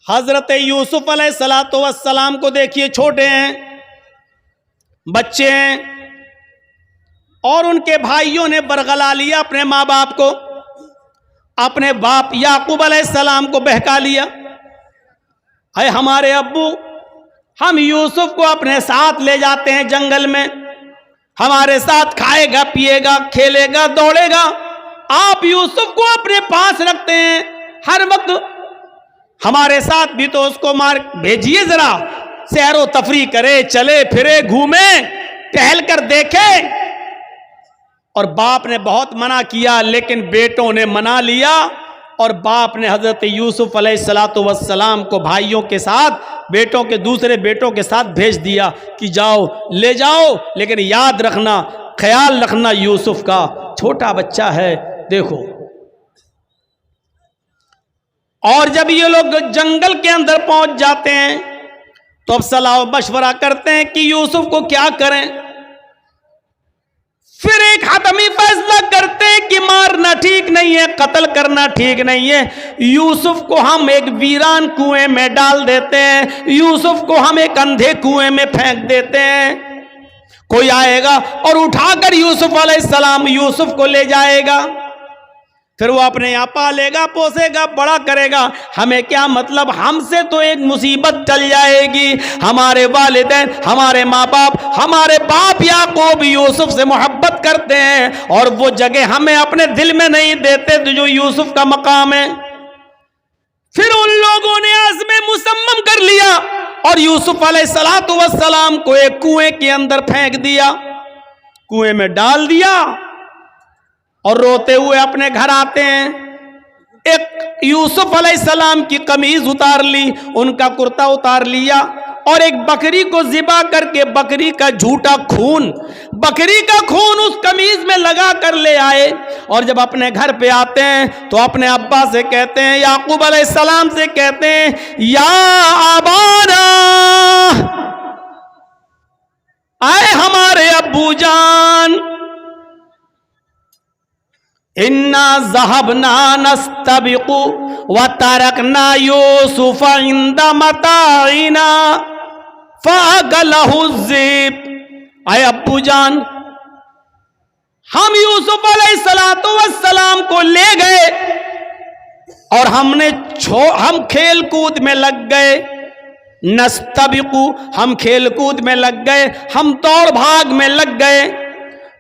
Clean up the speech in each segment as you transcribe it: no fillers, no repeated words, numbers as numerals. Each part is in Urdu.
حضرت یوسف علیہ الصلوۃ والسلام کو دیکھیے، چھوٹے ہیں، بچے ہیں، اور ان کے بھائیوں نے برگلا لیا اپنے ماں باپ کو، اپنے باپ یعقوب علیہ السلام کو بہکا لیا، اے ہمارے ابو، ہم یوسف کو اپنے ساتھ لے جاتے ہیں جنگل میں، ہمارے ساتھ کھائے گا، پیے گا، کھیلے گا، دوڑے گا، آپ یوسف کو اپنے پاس رکھتے ہیں ہر وقت، ہمارے ساتھ بھی تو اس کو مار بھیجیے، ذرا سیر و تفریح کرے، چلے پھرے، گھومے، ٹہل کر دیکھے۔ اور باپ نے بہت منع کیا، لیکن بیٹوں نے منا لیا، اور باپ نے حضرت یوسف علیہ السلام کو بھائیوں کے ساتھ، بیٹوں کے دوسرے بیٹوں کے ساتھ بھیج دیا کہ جاؤ، لے جاؤ، لیکن یاد رکھنا، خیال رکھنا یوسف کا، چھوٹا بچہ ہے، دیکھو۔ اور جب یہ لوگ جنگل کے اندر پہنچ جاتے ہیں تو اب صلاح و مشورہ کرتے ہیں کہ یوسف کو کیا کریں۔ پھر ایک حتمی فیصلہ کرتے ہیں کہ مارنا ٹھیک نہیں ہے، قتل کرنا ٹھیک نہیں ہے، یوسف کو ہم ایک ویران کنویں میں ڈال دیتے ہیں، یوسف کو ہم ایک اندھے کنویں میں پھینک دیتے ہیں، کوئی آئے گا اور اٹھا کر یوسف علیہ السلام یوسف کو لے جائے گا، پھر وہ اپنے یہاں پالے گا، پوسے گا، بڑا کرے گا، ہمیں کیا مطلب، ہم سے تو ایک مصیبت ٹل جائے گی، ہمارے والدین، ہمارے ماں باپ، ہمارے باپ یعقوب یوسف سے محبت کرتے ہیں، اور وہ جگہ ہمیں اپنے دل میں نہیں دیتے جو یوسف کا مقام ہے۔ پھر ان لوگوں نے عزم مصمم کر لیا اور یوسف علیہ السلام کو ایک کنویں کے اندر پھینک دیا، کنویں میں ڈال دیا، اور روتے ہوئے اپنے گھر آتے ہیں۔ ایک یوسف علیہ السلام کی قمیض اتار لی، ان کا کرتا اتار لیا، اور ایک بکری کو ذبح کر کے بکری کا جھوٹا خون، بکری کا خون اس قمیض میں لگا کر لے آئے، اور جب اپنے گھر پہ آتے ہیں تو اپنے ابا سے کہتے ہیں، یعقوب علیہ السلام سے کہتے ہیں، یا ابانا، اے ہمارے ابو جان، انا ذهبنا نستبق وتركنا يوسف عند متاعنا فاكله الذئب، اے ابو جان، ہم یوسف علیہ السلام کو لے گئے اور ہم کھیل کود میں لگ گئے، نستبق، ہم کھیل کود میں لگ گئے، ہم دوڑ بھاگ میں لگ گئے،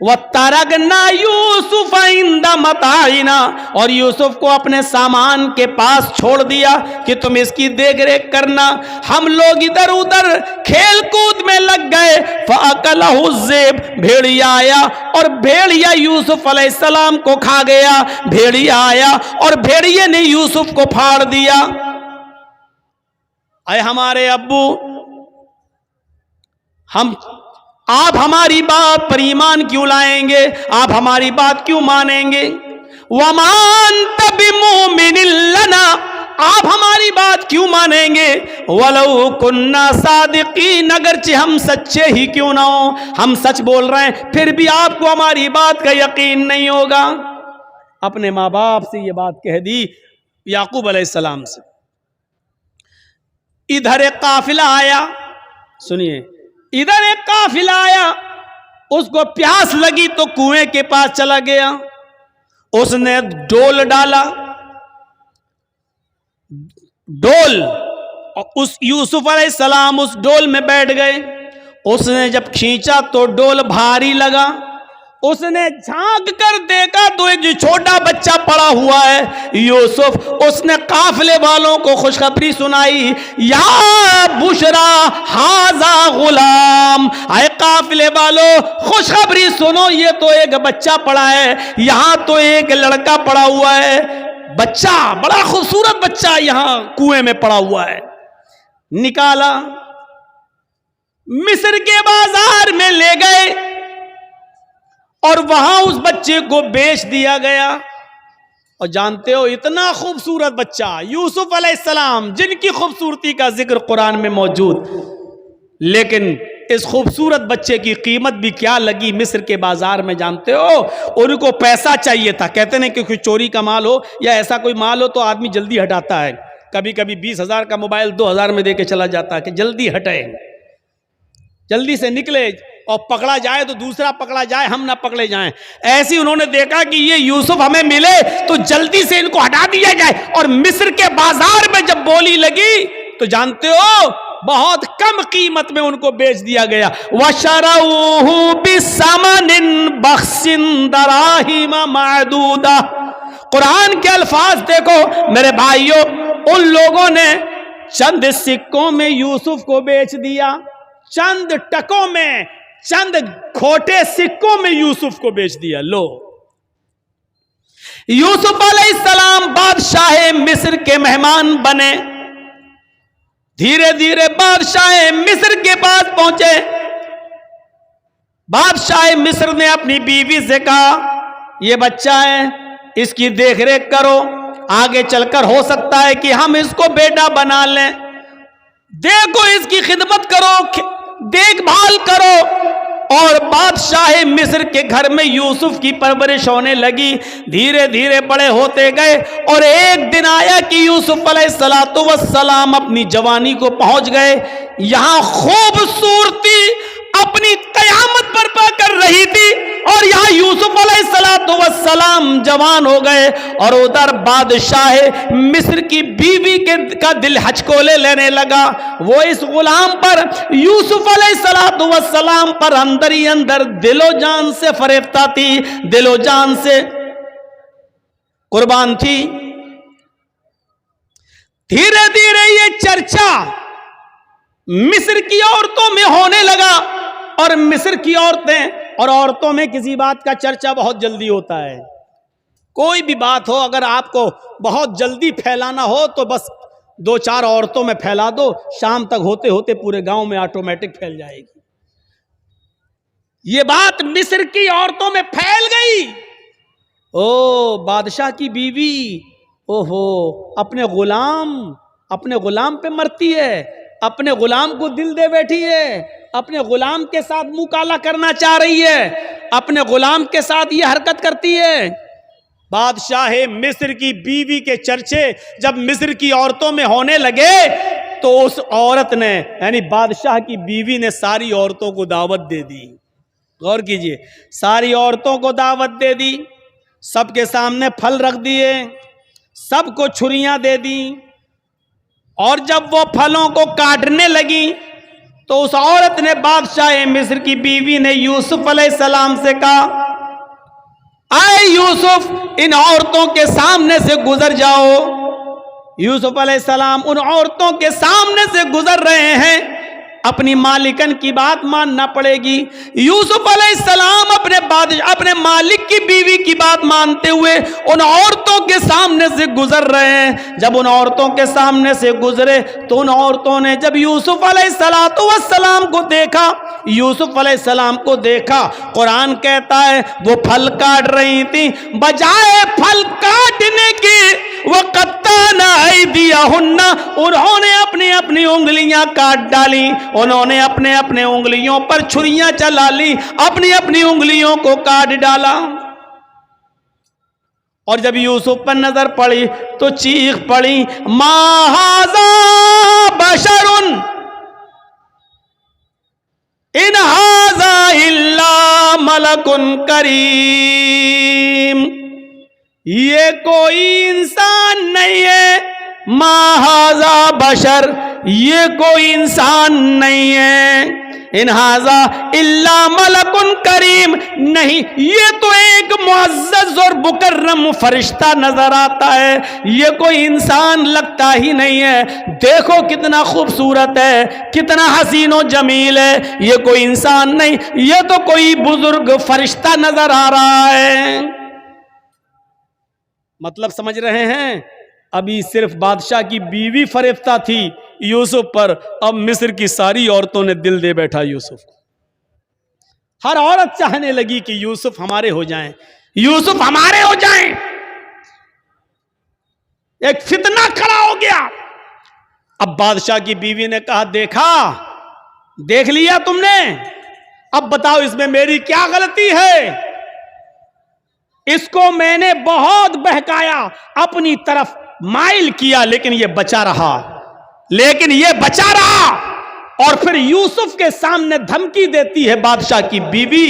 وَتَرَكْنَا يُوسُفَ عِنْدَ مَتَاعِنَا، اور یوسف کو اپنے سامان کے پاس چھوڑ دیا کہ تم اس کی دیکھ ریکھ کرنا، ہم لوگ ادھر ادھر کھیل کود میں لگ گئے، فَأَكَلَهُ الذِّئْبُ، بھیڑیا آیا اور بھیڑیا یوسف علیہ السلام کو کھا گیا، بھیڑیا آیا اور بھیڑیے نے یوسف کو پھاڑ دیا۔ اے ہمارے ابو، آپ ہماری بات پر ایمان کیوں لائیں گے، آپ ہماری بات کیوں مانیں گے؟ وَمَا أَنْتَ بِمُؤْمِنٍ لَنَا، آپ ہماری بات کیوں مانیں گے؟ وَلَوْ كُنَّا صَادِقِينَ، اگرچہ ہم سچے ہی کیوں نہ ہوں، ہم سچ بول رہے ہیں، پھر بھی آپ کو ہماری بات کا یقین نہیں ہوگا۔ اپنے ماں باپ سے یہ بات کہہ دی یعقوب علیہ السلام سے۔ ادھر ایک قافلہ آیا، سنیے، ادھر ایک قافلہ آیا، اس کو پیاس لگی تو کنویں کے پاس چلا گیا، اس نے ڈول ڈالا، ڈول، اور اس یوسف علیہ السلام اس ڈول میں بیٹھ گئے، اس نے جب کھینچا تو ڈول بھاری لگا، اس نے جھانک کر دیکھا تو ایک چھوٹا بچہ پڑا ہوا ہے یوسف، اس نے قافلے والوں کو خوشخبری سنائی، یا بشرا ھذا غلام، اے قافلے والوں خوشخبری سنو، یہ تو ایک بچہ پڑا ہے، یہاں تو ایک لڑکا پڑا ہوا ہے، بچہ، بڑا خوبصورت بچہ یہاں کنویں میں پڑا ہوا ہے۔ نکالا، مصر کے بازار میں لے گئے اور وہاں اس بچے کو بیچ دیا گیا۔ اور جانتے ہو، اتنا خوبصورت بچہ یوسف علیہ السلام، جن کی خوبصورتی کا ذکر قرآن میں موجود، لیکن اس خوبصورت بچے کی قیمت بھی کیا لگی مصر کے بازار میں، جانتے ہو؟ ان کو پیسہ چاہیے تھا، کہتے ہیں کہ کوئی چوری کا مال ہو یا ایسا کوئی مال ہو تو آدمی جلدی ہٹاتا ہے، کبھی کبھی 20,000 کا موبائل 2,000 میں دے کے چلا جاتا ہے کہ جلدی ہٹے، جلدی سے نکلے اور پکڑا جائے تو دوسرا پکڑا جائے، ہم نہ پکڑے جائیں۔ ایسی انہوں نے دیکھا کہ یہ یوسف ہمیں ملے تو جلدی سے ان کو ہٹا دیا جائے، اور مصر کے بازار میں جب بولی لگی تو جانتے ہو بہت کم قیمت میں ان کو بیچ دیا گیا۔ وَشَرَوْهُ بِثَمَنٍ بَخْسٍ دَرَاهِمَ مَعْدُودَةٍ۔ قرآن کے الفاظ دیکھو میرے بھائیوں، ان لوگوں نے چند سکوں میں یوسف کو بیچ دیا، چند ٹکوں میں، چند کھوٹے سکوں میں یوسف کو بیچ دیا۔ لو، یوسف علیہ السلام بادشاہ مصر کے مہمان بنے، دھیرے دھیرے بادشاہ مصر کے پاس پہنچے۔ بادشاہ مصر نے اپنی بیوی سے کہا یہ بچہ ہے، اس کی دیکھ ریکھ کرو، آگے چل کر ہو سکتا ہے کہ ہم اس کو بیٹا بنا لیں، دیکھو اس کی خدمت کرو، دیکھ بھال کرو۔ اور بادشاہ مصر کے گھر میں یوسف کی پرورش ہونے لگی، دھیرے دھیرے بڑے ہوتے گئے، اور ایک دن آیا کہ یوسف علیہ السلام اپنی جوانی کو پہنچ گئے۔ یہاں خوبصورتی اپنی قیامت برپا کر رہی تھی، اور یہاں یوسف علیہ السلام جوان ہو گئے، اور ادھر بادشاہ مصر کی بیوی کا دل ہچکولے لینے لگا۔ وہ اس غلام پر، یوسف علیہ السلام پر اندر ہی اندر دل و جان سے فریفتہ تھی، دل و جان سے قربان تھی۔ دھیرے دھیرے یہ چرچا مصر کی عورتوں میں ہونے لگا، اور مصر کی عورتیں اور عورتوں میں کسی بات کا چرچا بہت جلدی ہوتا ہے۔ کوئی بھی بات ہو، اگر آپ کو بہت جلدی پھیلانا ہو تو بس 2-4 عورتوں میں پھیلا دو، شام تک ہوتے ہوتے پورے گاؤں میں آٹومیٹک پھیل جائے گی۔ یہ بات مصر کی عورتوں میں پھیل گئی۔ او بادشاہ کی بیوی، اوہو اپنے غلام پہ مرتی ہے، اپنے غلام کو دل دے بیٹھی ہے، اپنے غلام کے ساتھ منہ کالا کرنا چاہ رہی ہے، اپنے غلام کے ساتھ یہ حرکت کرتی ہے۔ بادشاہ مصر کی بیوی کے چرچے جب مصر کی عورتوں میں ہونے لگے تو اس عورت نے، یعنی بادشاہ کی بیوی نے ساری عورتوں کو دعوت دے دی۔ غور کیجئے، ساری عورتوں کو دعوت دے دی، سب کے سامنے پھل رکھ دیے، سب کو چھریاں دے دی، اور جب وہ پھلوں کو کاٹنے لگی تو اس عورت نے، بادشاہ مصر کی بیوی نے یوسف علیہ السلام سے کہا اے یوسف ان عورتوں کے سامنے سے گزر جاؤ۔ یوسف علیہ السلام ان عورتوں کے سامنے سے گزر رہے ہیں، اپنی مالکن کی بات ماننا پڑے گی۔ یوسف علیہ السلام اپنے مالک کی بیوی کی بات مانتے ہوئے ان عورتوں کے سامنے سے گزر رہے ہیں۔ جب ان عورتوں کے سامنے سے گزرے تو ان عورتوں نے جب یوسف علیہ السلام کو دیکھا، یوسف علیہ السلام کو دیکھا، قرآن کہتا ہے وہ پھل کاٹ رہی تھی، بجائے پھل کاٹنے کی وَقَطَّعْنَ أَيْدِيَهُنَّ، انہوں نے اپنی انگلیاں کاٹ ڈالی، انہوں نے اپنے انگلیوں پر چھریاں چلا لی، اپنی انگلیوں کو کاٹ ڈالا۔ اور جب یوسف پر نظر پڑی تو چیخ پڑی ما ھذا بشر ان ھذا الا ملک کریم، یہ کوئی انسان نہیں ہے، ما ھذا بشر، یہ کوئی انسان نہیں ہے، ان ھذا الا ملک کریم، نہیں یہ تو ایک معزز اور مکرم فرشتہ نظر آتا ہے، یہ کوئی انسان لگتا ہی نہیں ہے، دیکھو کتنا خوبصورت ہے، کتنا حسین و جمیل ہے، یہ کوئی انسان نہیں، یہ تو کوئی بزرگ فرشتہ نظر آ رہا ہے۔ مطلب سمجھ رہے ہیں؟ ابھی صرف بادشاہ کی بیوی فریفتہ تھی یوسف پر، اب مصر کی ساری عورتوں نے دل دے بیٹھا یوسف کو۔ ہر عورت چاہنے لگی کہ یوسف ہمارے ہو جائیں، یوسف ہمارے ہو جائیں۔ ایک فتنہ کھڑا ہو گیا۔ اب بادشاہ کی بیوی نے کہا دیکھ لیا تم نے، اب بتاؤ اس میں میری کیا غلطی ہے؟ اس کو میں نے بہت بہکایا، اپنی طرف مائل کیا لیکن یہ بچا رہا، اور پھر یوسف کے سامنے دھمکی دیتی ہے بادشاہ کی بیوی،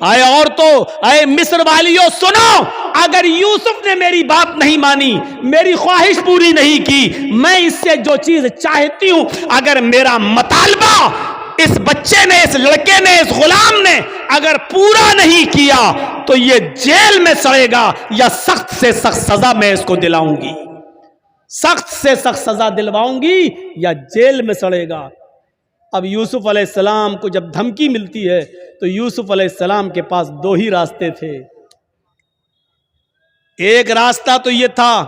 اے عورتوں، اے مصر والیوں سنو، اگر یوسف نے میری بات نہیں مانی، میری خواہش پوری نہیں کی، میں اس سے جو چیز چاہتی ہوں، اگر میرا مطالبہ اس بچے نے، اس لڑکے نے، اس غلام نے اگر پورا نہیں کیا تو یہ جیل میں سڑے گا یا سخت سے سخت سزا میں اس کو دلاؤں گی، سخت سے سخت سزا دلواؤں گی یا جیل میں سڑے گا۔ اب یوسف علیہ السلام کو جب دھمکی ملتی ہے تو یوسف علیہ السلام کے پاس دو ہی راستے تھے۔ ایک راستہ تو یہ تھا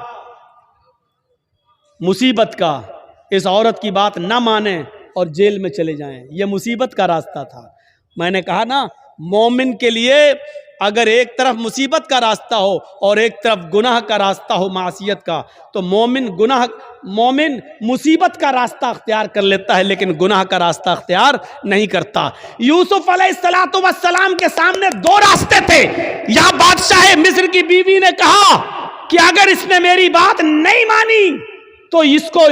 مصیبت کا، اس عورت کی بات نہ مانیں اور جیل میں چلے جائیں، یہ مصیبت کا راستہ تھا۔ میں نے کہا نا، مومن کے لیے اگر ایک طرف مصیبت کا راستہ ہو اور ایک طرف گناہ کا راستہ ہو، معصیت کا، تو مومن مصیبت کا راستہ اختیار کر لیتا ہے لیکن گناہ کا راستہ اختیار نہیں کرتا۔ یوسف علیہ السلام کے سامنے دو راستے تھے۔ یہاں بادشاہ مصر کی بیوی نے کہا کہ اگر اس نے میری بات نہیں مانی تو اس کو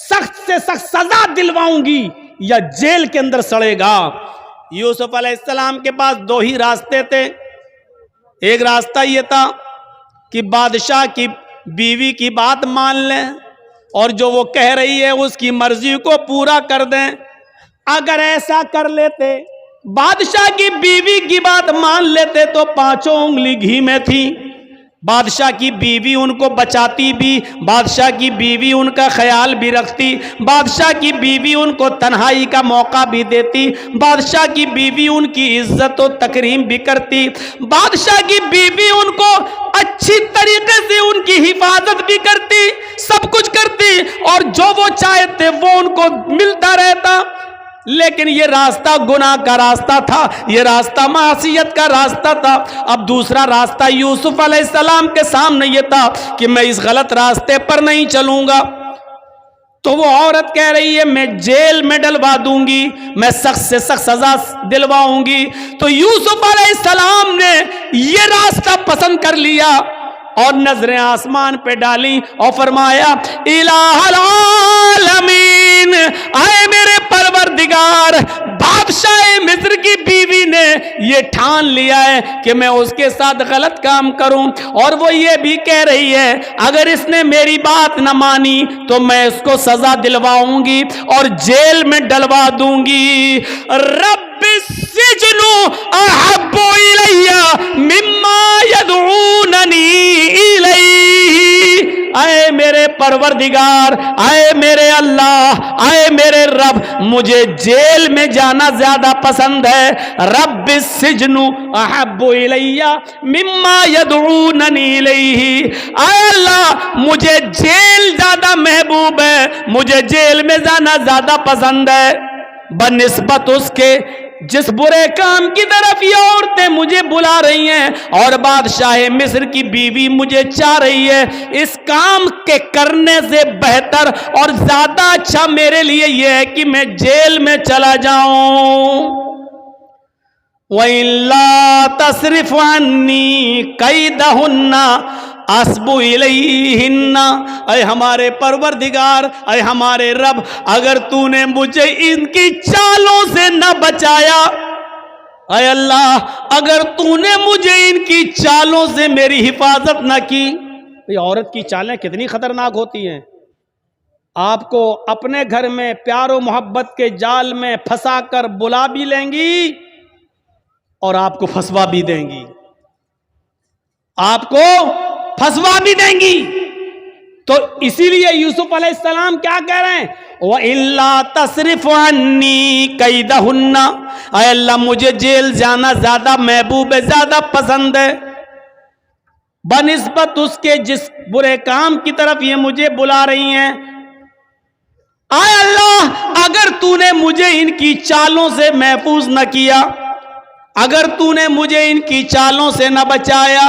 سخت سے سخت سزا دلواؤں گی یا جیل کے اندر سڑے گا۔ یوسف علیہ السلام کے پاس دو ہی راستے تھے۔ ایک راستہ یہ تھا کہ بادشاہ کی بیوی کی بات مان لیں اور جو وہ کہہ رہی ہے اس کی مرضی کو پورا کر دیں۔ اگر ایسا کر لیتے، بادشاہ کی بیوی کی بات مان لیتے تو پانچوں انگلی گھی میں تھی۔ بادشاہ کی بیوی ان کو بچاتی بھی، بادشاہ کی بیوی ان کا خیال بھی رکھتی، بادشاہ کی بیوی ان کو تنہائی کا موقع بھی دیتی، بادشاہ کی بیوی ان کی عزت و تکریم بھی کرتی، بادشاہ کی بیوی ان کو اچھی طریقے سے ان کی حفاظت بھی کرتی، سب کچھ کرتی، اور جو وہ چاہتے وہ ان کو ملتا رہتا۔ لیکن یہ راستہ گناہ کا راستہ تھا، یہ راستہ معصیت کا راستہ تھا۔ اب دوسرا راستہ یوسف علیہ السلام کے سامنے یہ تھا کہ میں اس غلط راستے پر نہیں چلوں گا۔ تو وہ عورت کہہ رہی ہے میں جیل میں ڈلوا دوں گی، میں سخت سے سخت سزا دلواؤں گی۔ تو یوسف علیہ السلام نے یہ راستہ پسند کر لیا اور نظریں آسمان پہ ڈالی اور فرمایا الہ العالمین، اے میرے پروردگار، بادشاہ مصر کی بیوی نے یہ ٹھان لیا ہے کہ میں اس کے ساتھ غلط کام کروں، اور وہ یہ بھی کہہ رہی ہے اگر اس نے میری بات نہ مانی تو میں اس کو سزا دلواؤں گی اور جیل میں ڈلوا دوں گی۔ رب السجن احب الی مما یدعوننی الیہ، اے میرے پروردگار، اے میرے اللہ، اے میرے رب، مجھے جیل میں جانا زیادہ پسند ہے۔ رب السجن احب الی مما یدعوننی الیہ، اے اللہ مجھے جیل زیادہ محبوب ہے، مجھے جیل میں جانا زیادہ پسند ہے بنسبت اس کے جس برے کام کی طرف یہ عورتیں مجھے بلا رہی ہیں اور بادشاہ مصر کی بیوی مجھے چاہ رہی ہے۔ اس کام کے کرنے سے بہتر اور زیادہ اچھا میرے لیے یہ ہے کہ میں جیل میں چلا جاؤں۔ وَإِلَّا تَصْرِفْ عَنِّي كَيْدَهُنَّ اَصْبُ إِلَيْهِنَّ، اے ہمارے پروردگار، اے ہمارے رب، اگر تو نے مجھے ان کی چالوں سے نہ بچایا، اے اللہ اگر تو نے مجھے ان کی چالوں سے میری حفاظت نہ کی۔ یہ عورت کی چالیں کتنی خطرناک ہوتی ہیں، آپ کو اپنے گھر میں پیار و محبت کے جال میں پھنسا کر بلا بھی لیں گی اور آپ کو پھنسوا بھی دیں گی، آپ کو پھنسوا بھی دیں گی۔ تو اسی لیے یوسف علیہ السلام کیا کہہ رہے ہیں، وَإِلَّا تَصْرِفْ عَنِّي كَيْدَهُنَّ، اے اللہ مجھے جیل جانا زیادہ محبوب ہے، زیادہ پسند ہے بنسبت اس کے جس برے کام کی طرف یہ مجھے بلا رہی ہیں۔ اے اللہ اگر تو نے مجھے ان کی چالوں سے محفوظ نہ کیا، اگر تو نے مجھے ان کی چالوں سے نہ بچایا،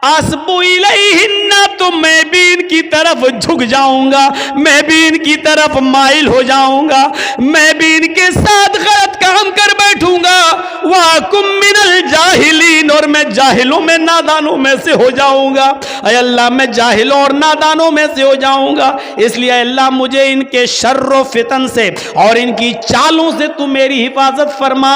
اسبو الیہن، تو میں بھی ان کی طرف جھک جاؤں گا، میں بھی ان کی طرف مائل ہو جاؤں گا، میں بھی ان کے ساتھ غلط کام کر بیٹھوں گا، وَأَكُن مِّنَ الْجَاهِلِينَ، اور میں جاہلوں میں نادانوں میں سے ہو جاؤں گا۔ اے اللہ میں جاہلوں اور نادانوں میں سے ہو جاؤں گا، اس لیے اے اللہ مجھے ان کے شر و فتن سے اور ان کی چالوں سے تو میری حفاظت فرما۔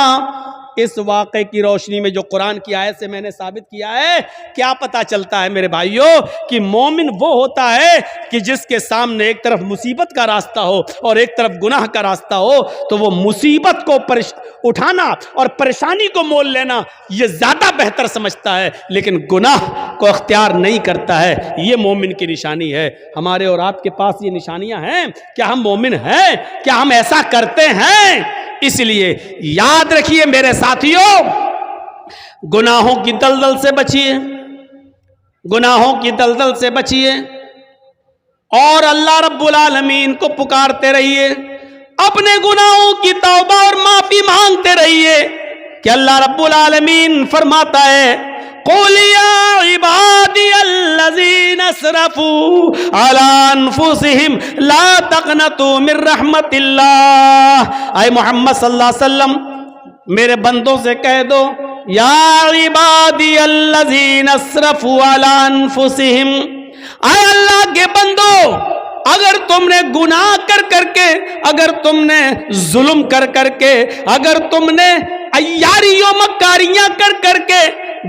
اس واقعے کی روشنی میں جو قرآن کی آیت سے میں نے ثابت کیا ہے، کیا پتہ چلتا ہے میرے بھائیوں کہ مومن وہ ہوتا ہے کہ جس کے سامنے ایک طرف مصیبت کا راستہ ہو اور ایک طرف گناہ کا راستہ ہو، تو وہ مصیبت کو اٹھانا اور پریشانی کو مول لینا یہ زیادہ بہتر سمجھتا ہے، لیکن گناہ کو اختیار نہیں کرتا ہے۔ یہ مومن کی نشانی ہے۔ ہمارے اور آپ کے پاس یہ نشانیاں ہیں؟ کیا ہم مومن ہیں؟ کیا ہم ایسا کرتے ہیں؟ اس لیے یاد رکھیے میرے ساتھیوں، گناہوں کی دلدل سے بچیے، گناہوں کی دلدل سے بچیے، اور اللہ رب العالمین کو پکارتے رہیے، اپنے گناہوں کی توبہ اور معافی مانگتے رہیے کہ اللہ رب العالمین فرماتا ہے قُلْ يَا عِبَادِيَ الَّذِينَ اسْرَفُوا عَلَىٰ أَنفُسِهِمْ لَا تَقْنَطُوا مِن رَحْمَتِ اللَّهِ۔ اے محمد صلی اللہ علیہ وسلم میرے بندوں سے کہہ دو، یا عبادی الذین اسرفوا علی انفسہم، اے اللہ کے بندو، اگر تم نے گناہ کر کے، اگر تم نے ظلم کر کے، اگر تم نے عیاری و مکاریاں کر کے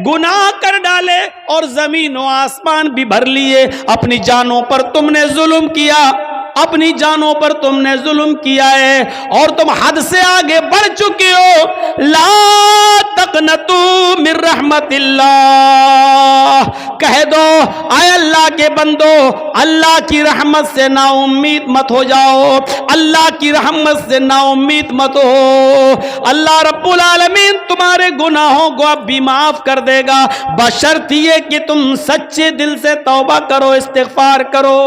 گناہ کر ڈالے اور زمین و آسمان بھی بھر لیے، اپنی جانوں پر تم نے ظلم کیا، اپنی جانوں پر تم نے ظلم کیا ہے اور تم حد سے آگے بڑھ چکے ہو، لا تقنطوا من رحمت اللہ، کہہ دو اے اللہ کے بندو، اللہ کی رحمت سے نا امید مت ہو جاؤ، اللہ کی رحمت سے نا امید مت ہو، اللہ رب العالمین تمہارے گناہوں کو اب بھی معاف کر دے گا، بشرط یہ کہ تم سچے دل سے توبہ کرو، استغفار کرو۔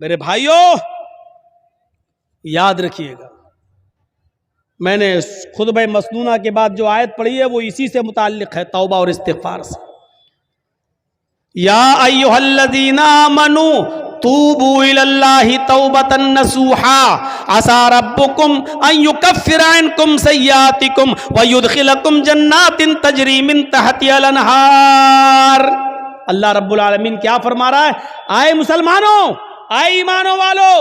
میرے بھائیوں یاد رکھیے گا، میں نے خطبہ مسنونہ کے بعد جو آیت پڑھی ہے وہ اسی سے متعلق ہے، توبہ اور استغفار سے۔ یا ایھا الذین آمنوا توبوا الی اللہ توبۃ نصوحا عسى ربکم ان یکفر عنکم سیئاتکم ویدخلکم جنات تجری من تحتها الانہار۔ اللہ رب العالمین کیا فرما رہا ہے؟ آئے مسلمانوں، اے ایمانوں والو،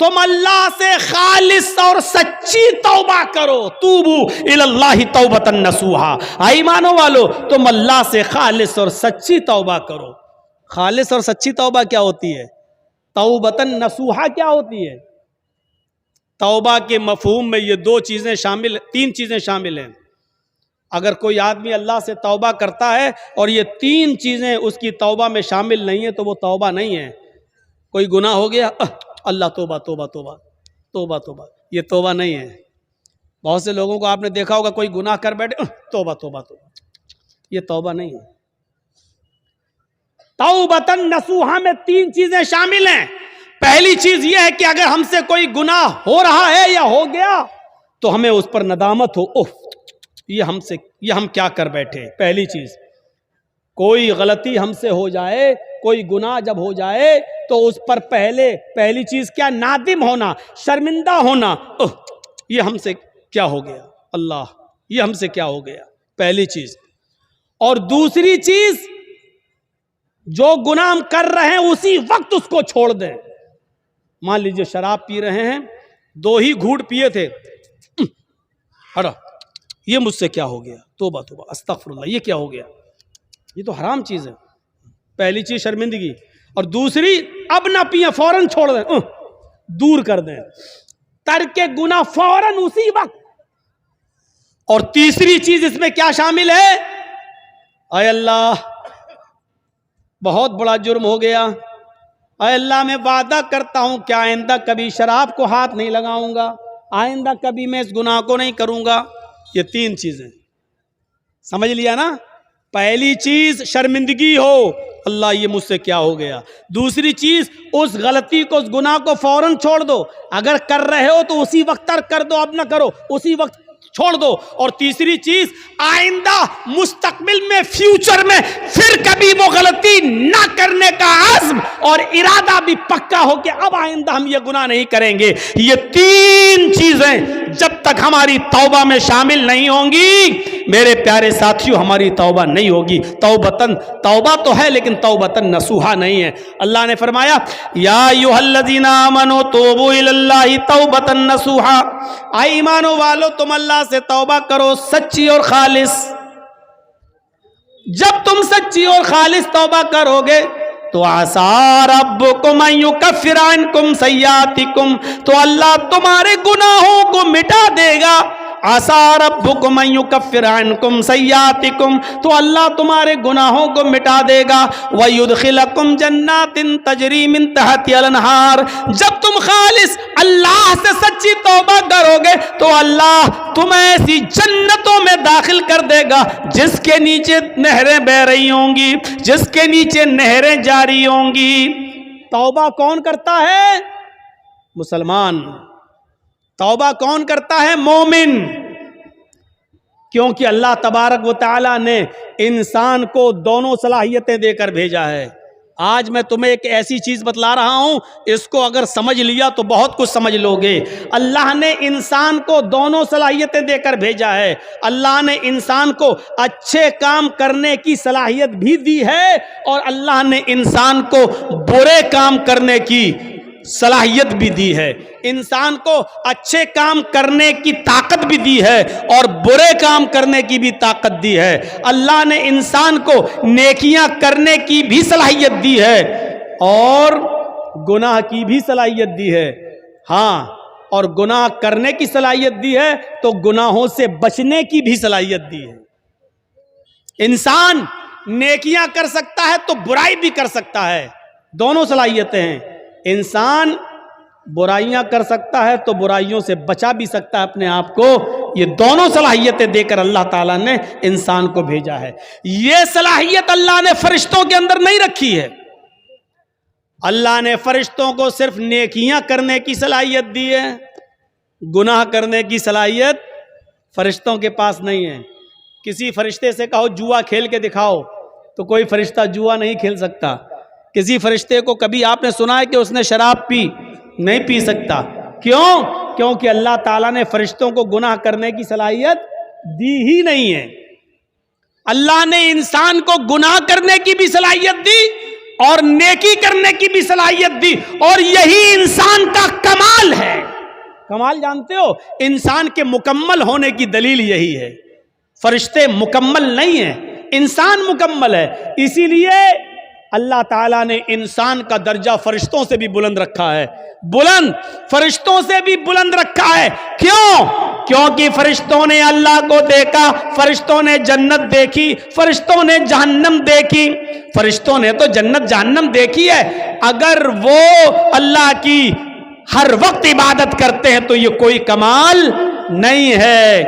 تم اللہ سے خالص اور سچی توبہ کرو، توبو الی اللہ توبۃ نصوحا، اے ایمانوں والو تم اللہ سے خالص اور سچی توبہ کرو۔ خالص اور سچی توبہ کیا ہوتی ہے؟ توبۃ نصوحا کیا ہوتی ہے؟ توبہ کے مفہوم میں یہ تین چیزیں شامل ہیں۔ اگر کوئی آدمی اللہ سے توبہ کرتا ہے اور یہ تین چیزیں اس کی توبہ میں شامل نہیں ہیں تو وہ توبہ نہیں ہے۔ کوئی گناہ ہو گیا، اللہ توبہ توبہ توبہ توبہ توبہ، یہ توبہ نہیں ہے۔ بہت سے لوگوں کو آپ نے دیکھا ہوگا کوئی گناہ کر بیٹھے، توبہ توبہ توبہ، یہ توبہ نہیں ہے۔ توبۃ نصوحا میں تین چیزیں شامل ہیں۔ پہلی چیز یہ ہے کہ اگر ہم سے کوئی گناہ ہو رہا ہے یا ہو گیا تو ہمیں اس پر ندامت ہو، اوہ یہ ہم کیا کر بیٹھے۔ پہلی چیز، کوئی غلطی ہم سے ہو جائے، کوئی گناہ جب ہو جائے تو اس پر پہلی چیز کیا؟ نادم ہونا، شرمندہ ہونا، اوہ یہ ہم سے کیا ہو گیا، اللہ یہ ہم سے کیا ہو گیا، پہلی چیز۔ اور دوسری چیز، جو گناہ ہم کر رہے ہیں اسی وقت اس کو چھوڑ دیں۔ مان لیجئے شراب پی رہے ہیں، 2 ہی گھونٹ پیے تھے، ہٹو یہ مجھ سے کیا ہو گیا، توبہ توبہ استغفر اللہ، یہ کیا ہو گیا، یہ تو حرام چیز ہے۔ پہلی چیز شرمندگی، اور دوسری اب نہ پیئیں، فوراً چھوڑ دیں، دور کر دیں، ترک گناہ فوراً اسی وقت۔ اور تیسری چیز اس میں کیا شامل ہے؟ اے اللہ بہت بڑا جرم ہو گیا، اے اللہ میں وعدہ کرتا ہوں کہ آئندہ کبھی شراب کو ہاتھ نہیں لگاؤں گا، آئندہ کبھی میں اس گناہ کو نہیں کروں گا۔ یہ 3 چیزیں سمجھ لیا نا؟ پہلی چیز شرمندگی ہو، اللہ یہ مجھ سے کیا ہو گیا۔ دوسری چیز، اس غلطی کو، اس گناہ کو فوراً چھوڑ دو، اگر کر رہے ہو تو اسی وقت ترک کر دو، اب نہ کرو، اسی وقت چھوڑ دو. اور تیسری چیز، آئندہ مستقبل میں فیوچر میں پھر کبھی وہ غلطی نہ کرنے کا عزم اور ارادہ بھی پکا ہو کہ اب آئندہ ہم یہ گناہ نہیں کریں گے. یہ تین چیزیں جب تک ہماری توبہ میں شامل نہیں ہوں گی میرے پیارے ساتھیوں ہماری توبہ نہیں ہوگی. توبہ تو ہے لیکن توبتن نصوحا نہیں ہے. اللہ نے فرمایا یا ایھا الذین آمنوا توبوا الی اللہ توبتن نصوحا، اے ایمانو والو تم اللہ سے توبہ کرو سچی اور خالص. جب تم سچی اور خالص توبہ کرو گے تو عسیٰ ربکم ان یکفر عنکم سیئاتکم، تو اللہ تمہارے گناہوں کو مٹا دے گا. عسیٰ ربکم ان یکفر عنکم سیئاتکم، تو اللہ تمہارے گناہوں کو مٹا دے گا. ویدخلکم جنات تجری من تحتہا الانہار، جب تم خالص اللہ سے سچی توبہ کرو گے تو اللہ تمہیں ایسی جنتوں میں داخل کر دے گا جس کے نیچے نہریں بہ رہی ہوں گی، جس کے نیچے نہریں جاری ہوں گی. توبہ کون کرتا ہے؟ مسلمان. توبہ کون کرتا ہے؟ مومن. کیونکہ اللہ تبارک و تعالی نے انسان کو دونوں صلاحیتیں دے کر بھیجا ہے. آج میں تمہیں ایک ایسی چیز بتلا رہا ہوں، اس کو اگر سمجھ لیا تو بہت کچھ سمجھ لو گے. اللہ نے انسان کو دونوں صلاحیتیں دے کر بھیجا ہے. اللہ نے انسان کو اچھے کام کرنے کی صلاحیت بھی دی ہے اور اللہ نے انسان کو برے کام کرنے کی صلاحیت بھی دی ہے. انسان کو اچھے کام کرنے کی طاقت بھی دی ہے اور برے کام کرنے کی بھی طاقت دی ہے. اللہ نے انسان کو نیکیاں کرنے کی بھی صلاحیت دی ہے اور گناہ کی بھی صلاحیت دی ہے. ہاں، اور گناہ کرنے کی صلاحیت دی ہے تو گناہوں سے بچنے کی بھی صلاحیت دی ہے. انسان نیکیاں کر سکتا ہے تو برائی بھی کر سکتا ہے، دونوں صلاحیتیں ہیں. انسان برائیاں کر سکتا ہے تو برائیوں سے بچا بھی سکتا ہے اپنے آپ کو. یہ دونوں صلاحیتیں دے کر اللہ تعالیٰ نے انسان کو بھیجا ہے. یہ صلاحیت اللہ نے فرشتوں کے اندر نہیں رکھی ہے. اللہ نے فرشتوں کو صرف نیکیاں کرنے کی صلاحیت دی ہے، گناہ کرنے کی صلاحیت فرشتوں کے پاس نہیں ہے. کسی فرشتے سے کہو جوا کھیل کے دکھاؤ تو کوئی فرشتہ جوا نہیں کھیل سکتا. کسی فرشتے کو کبھی آپ نے سنا ہے کہ اس نے شراب پی؟ نہیں پی سکتا. کیوں؟ کیونکہ اللہ تعالیٰ نے فرشتوں کو گناہ کرنے کی صلاحیت دی ہی نہیں ہے. اللہ نے انسان کو گناہ کرنے کی بھی صلاحیت دی اور نیکی کرنے کی بھی صلاحیت دی، اور یہی انسان کا کمال ہے. کمال جانتے ہو؟ انسان کے مکمل ہونے کی دلیل یہی ہے. فرشتے مکمل نہیں ہیں، انسان مکمل ہے. اسی لیے اللہ تعالیٰ نے انسان کا درجہ فرشتوں سے بھی بلند رکھا ہے. بلند، فرشتوں سے بھی بلند رکھا ہے. کیوں؟ کیونکہ فرشتوں نے اللہ کو دیکھا، فرشتوں نے جنت دیکھی، فرشتوں نے جہنم دیکھی. فرشتوں نے تو جنت جہنم دیکھی ہے. اگر وہ اللہ کی ہر وقت عبادت کرتے ہیں تو یہ کوئی کمال نہیں ہے.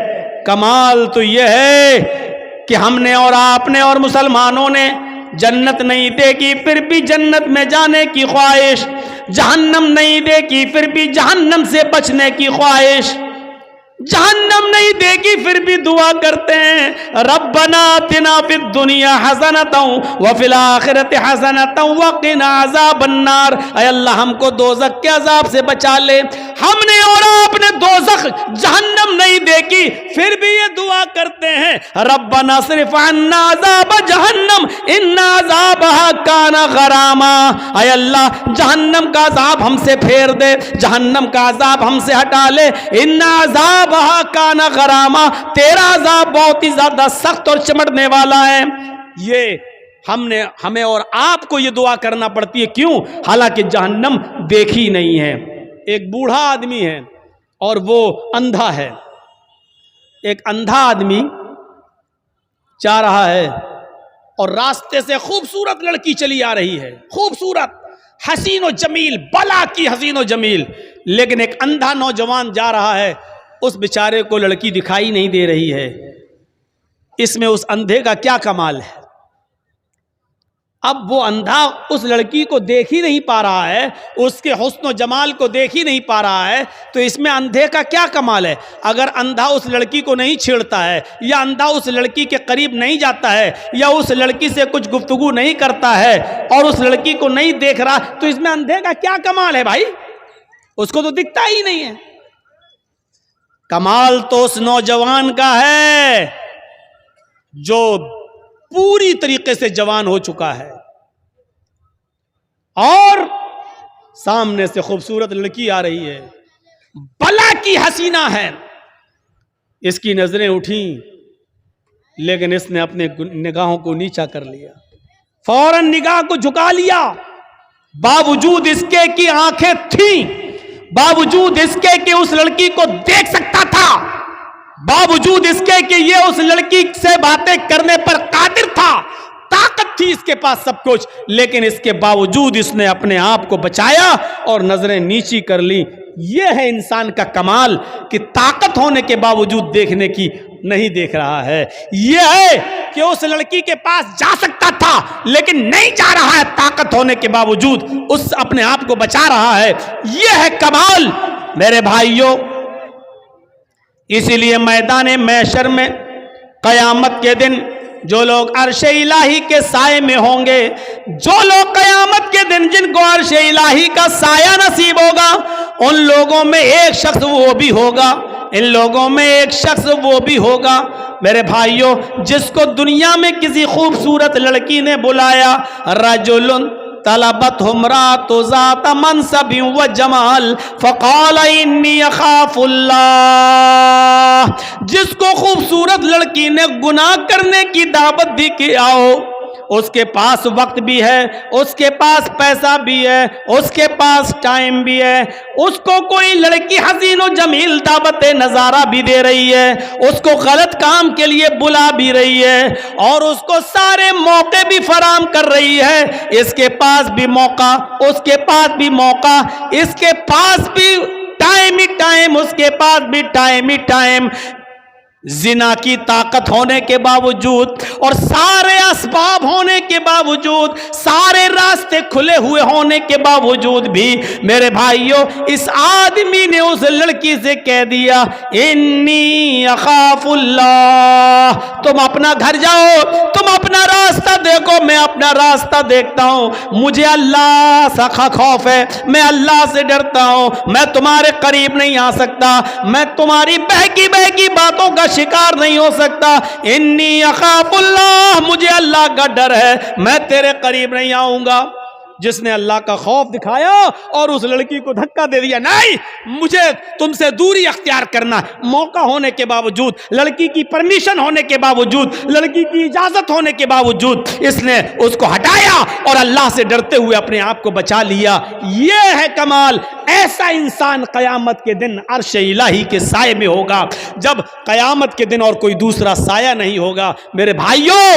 کمال تو یہ ہے کہ ہم نے اور آپ نے اور مسلمانوں نے جنت نہیں دیکھی پھر بھی جنت میں جانے کی خواہش، جہنم نہیں دیکھی پھر بھی جہنم سے بچنے کی خواہش، جہنم نہیں دیکھی پھر بھی دعا کرتے ہیں ربنا آتنا فی الدنیا حسنۃ وفی الآخرۃ حسنۃ وقنا عذاب النار. اے اللہ ہم کو دوزخ کے عذاب سے بچا لے. ہم نے اور آپ نے دوزخ جہنم نہیں دیکھی پھر بھی یہ دعا کرتے ہیں ربنا اصرف عنا عذاب جہنم ان عذابها کان غراما. اے اللہ جہنم کا عذاب ہم سے پھیر دے، جہنم کا عذاب ہم سے ہٹا لے. ان عذاب کانا غراما، تیرا عذاب بہت ہی زیادہ سخت اور چمٹنے والا ہے. یہ ہمیں اور آپ کو یہ دعا کرنا پڑتی ہے. کیوں؟ حالانکہ جہنم دیکھی نہیں ہے. ایک بوڑھا آدمی ہے اور وہ اندھا ہے. ایک اندھا آدمی جا رہا ہے اور راستے سے خوبصورت لڑکی چلی آ رہی ہے، خوبصورت، حسین و جمیل، بلا کی حسین و جمیل. لیکن ایک اندھا نوجوان جا رہا ہے، اس بیچارے کو لڑکی دکھائی نہیں دے رہی ہے. اس میں اس اندھے کا کیا کمال ہے؟ اب وہ اندھا اس لڑکی کو دیکھ ہی نہیں پا رہا ہے، اس کے حسن و جمال کو دیکھ ہی نہیں پا رہا ہے، تو اس میں اندھے کا کیا کمال ہے؟ اگر اندھا اس لڑکی کو نہیں چھیڑتا ہے، یا اندھا اس لڑکی کے قریب نہیں جاتا ہے، یا اس لڑکی سے کچھ گفتگو نہیں کرتا ہے اور اس لڑکی کو نہیں دیکھ رہا، تو اس میں اندھے کا کیا کمال ہے بھائی؟ اس کو تو دکھتا ہی نہیں ہے۔ کمال تو اس نوجوان کا ہے جو پوری طریقے سے جوان ہو چکا ہے اور سامنے سے خوبصورت لڑکی آ رہی ہے، بلا کی حسینہ ہے، اس کی نظریں اٹھیں لیکن اس نے اپنے نگاہوں کو نیچا کر لیا، فوراً نگاہ کو جھکا لیا، باوجود اس کے کی آنکھیں تھیں، باوجود اس کے کہ اس لڑکی کو دیکھ سکتا تھا، باوجود اس کے کہ یہ اس لڑکی سے باتیں کرنے پر قادر تھا، طاقت تھی اس کے پاس سب کچھ، لیکن اس کے باوجود اس نے اپنے آپ کو بچایا اور نظریں نیچی کر لی۔ یہ ہے انسان کا کمال کہ طاقت ہونے کے باوجود دیکھنے کی نہیں دیکھ رہا ہے۔ یہ ہے کہ اس لڑکی کے پاس جا سکتا تھا لیکن نہیں جا رہا ہے، طاقت ہونے کے باوجود اس اپنے آپ کو بچا رہا ہے۔ یہ ہے کمال میرے بھائیوں۔ اسی لیے میدان محشر میں قیامت کے دن جو لوگ عرش الہی کے سائے میں ہوں گے، جو لوگ قیامت کے دن جن کو عرش الہی کا سایہ نصیب ہوگا، ان لوگوں میں ایک شخص وہ بھی ہوگا، ان لوگوں میں ایک شخص وہ بھی ہوگا میرے بھائیوں جس کو دنیا میں کسی خوبصورت لڑکی نے بلایا، رجل طلبت امرأۃ ذات منصب و جمال فقال انی اخاف اللہ، جس کو خوبصورت لڑکی نے گناہ کرنے کی دعوت دی کہ آؤ، اس کے پاس وقت بھی ہے، اس کے پاس پیسہ بھی ہے، اس کے پاس ٹائم بھی ہے، اس کو کوئی لڑکی حسین و جمیل دعوت نظارہ بھی دے رہی ہے، اس کو غلط کام کے لیے بلا بھی رہی ہے اور اس کو سارے موقع بھی فراہم کر رہی ہے، اس کے پاس بھی موقع، اس کے پاس بھی موقع، اس کے پاس بھی ٹائم ہی ٹائم، اس کے پاس بھی ٹائم ہی ٹائم، زنا کی طاقت ہونے کے باوجود اور سارے اسباب ہونے کے باوجود، سارے راستے کھلے ہوئے ہونے کے باوجود بھی میرے بھائیوں اس آدمی نے اس لڑکی سے کہہ دیا انی اخاف اللہ، تم اپنا گھر جاؤ، تم اپنا راستہ دیکھو، میں اپنا راستہ دیکھتا ہوں، مجھے اللہ سے خوف ہے، میں اللہ سے ڈرتا ہوں، میں تمہارے قریب نہیں آ سکتا، میں تمہاری بہکی بہکی باتوں کا شکار نہیں ہو سکتا، انی اخاف اللہ، مجھے اللہ کا ڈر ہے، میں تیرے قریب نہیں آؤں گا۔ جس نے اللہ کا خوف دکھایا اور اس لڑکی کو دھکا دے دیا، نہیں مجھے تم سے دوری اختیار کرنا، موقع ہونے کے باوجود، لڑکی کی پرمیشن ہونے کے باوجود، لڑکی کی اجازت ہونے کے باوجود اس نے اس کو ہٹایا اور اللہ سے ڈرتے ہوئے اپنے آپ کو بچا لیا۔ یہ ہے کمال۔ ایسا انسان قیامت کے دن عرش الہی کے سائے میں ہوگا، جب قیامت کے دن اور کوئی دوسرا سایہ نہیں ہوگا۔ میرے بھائیوں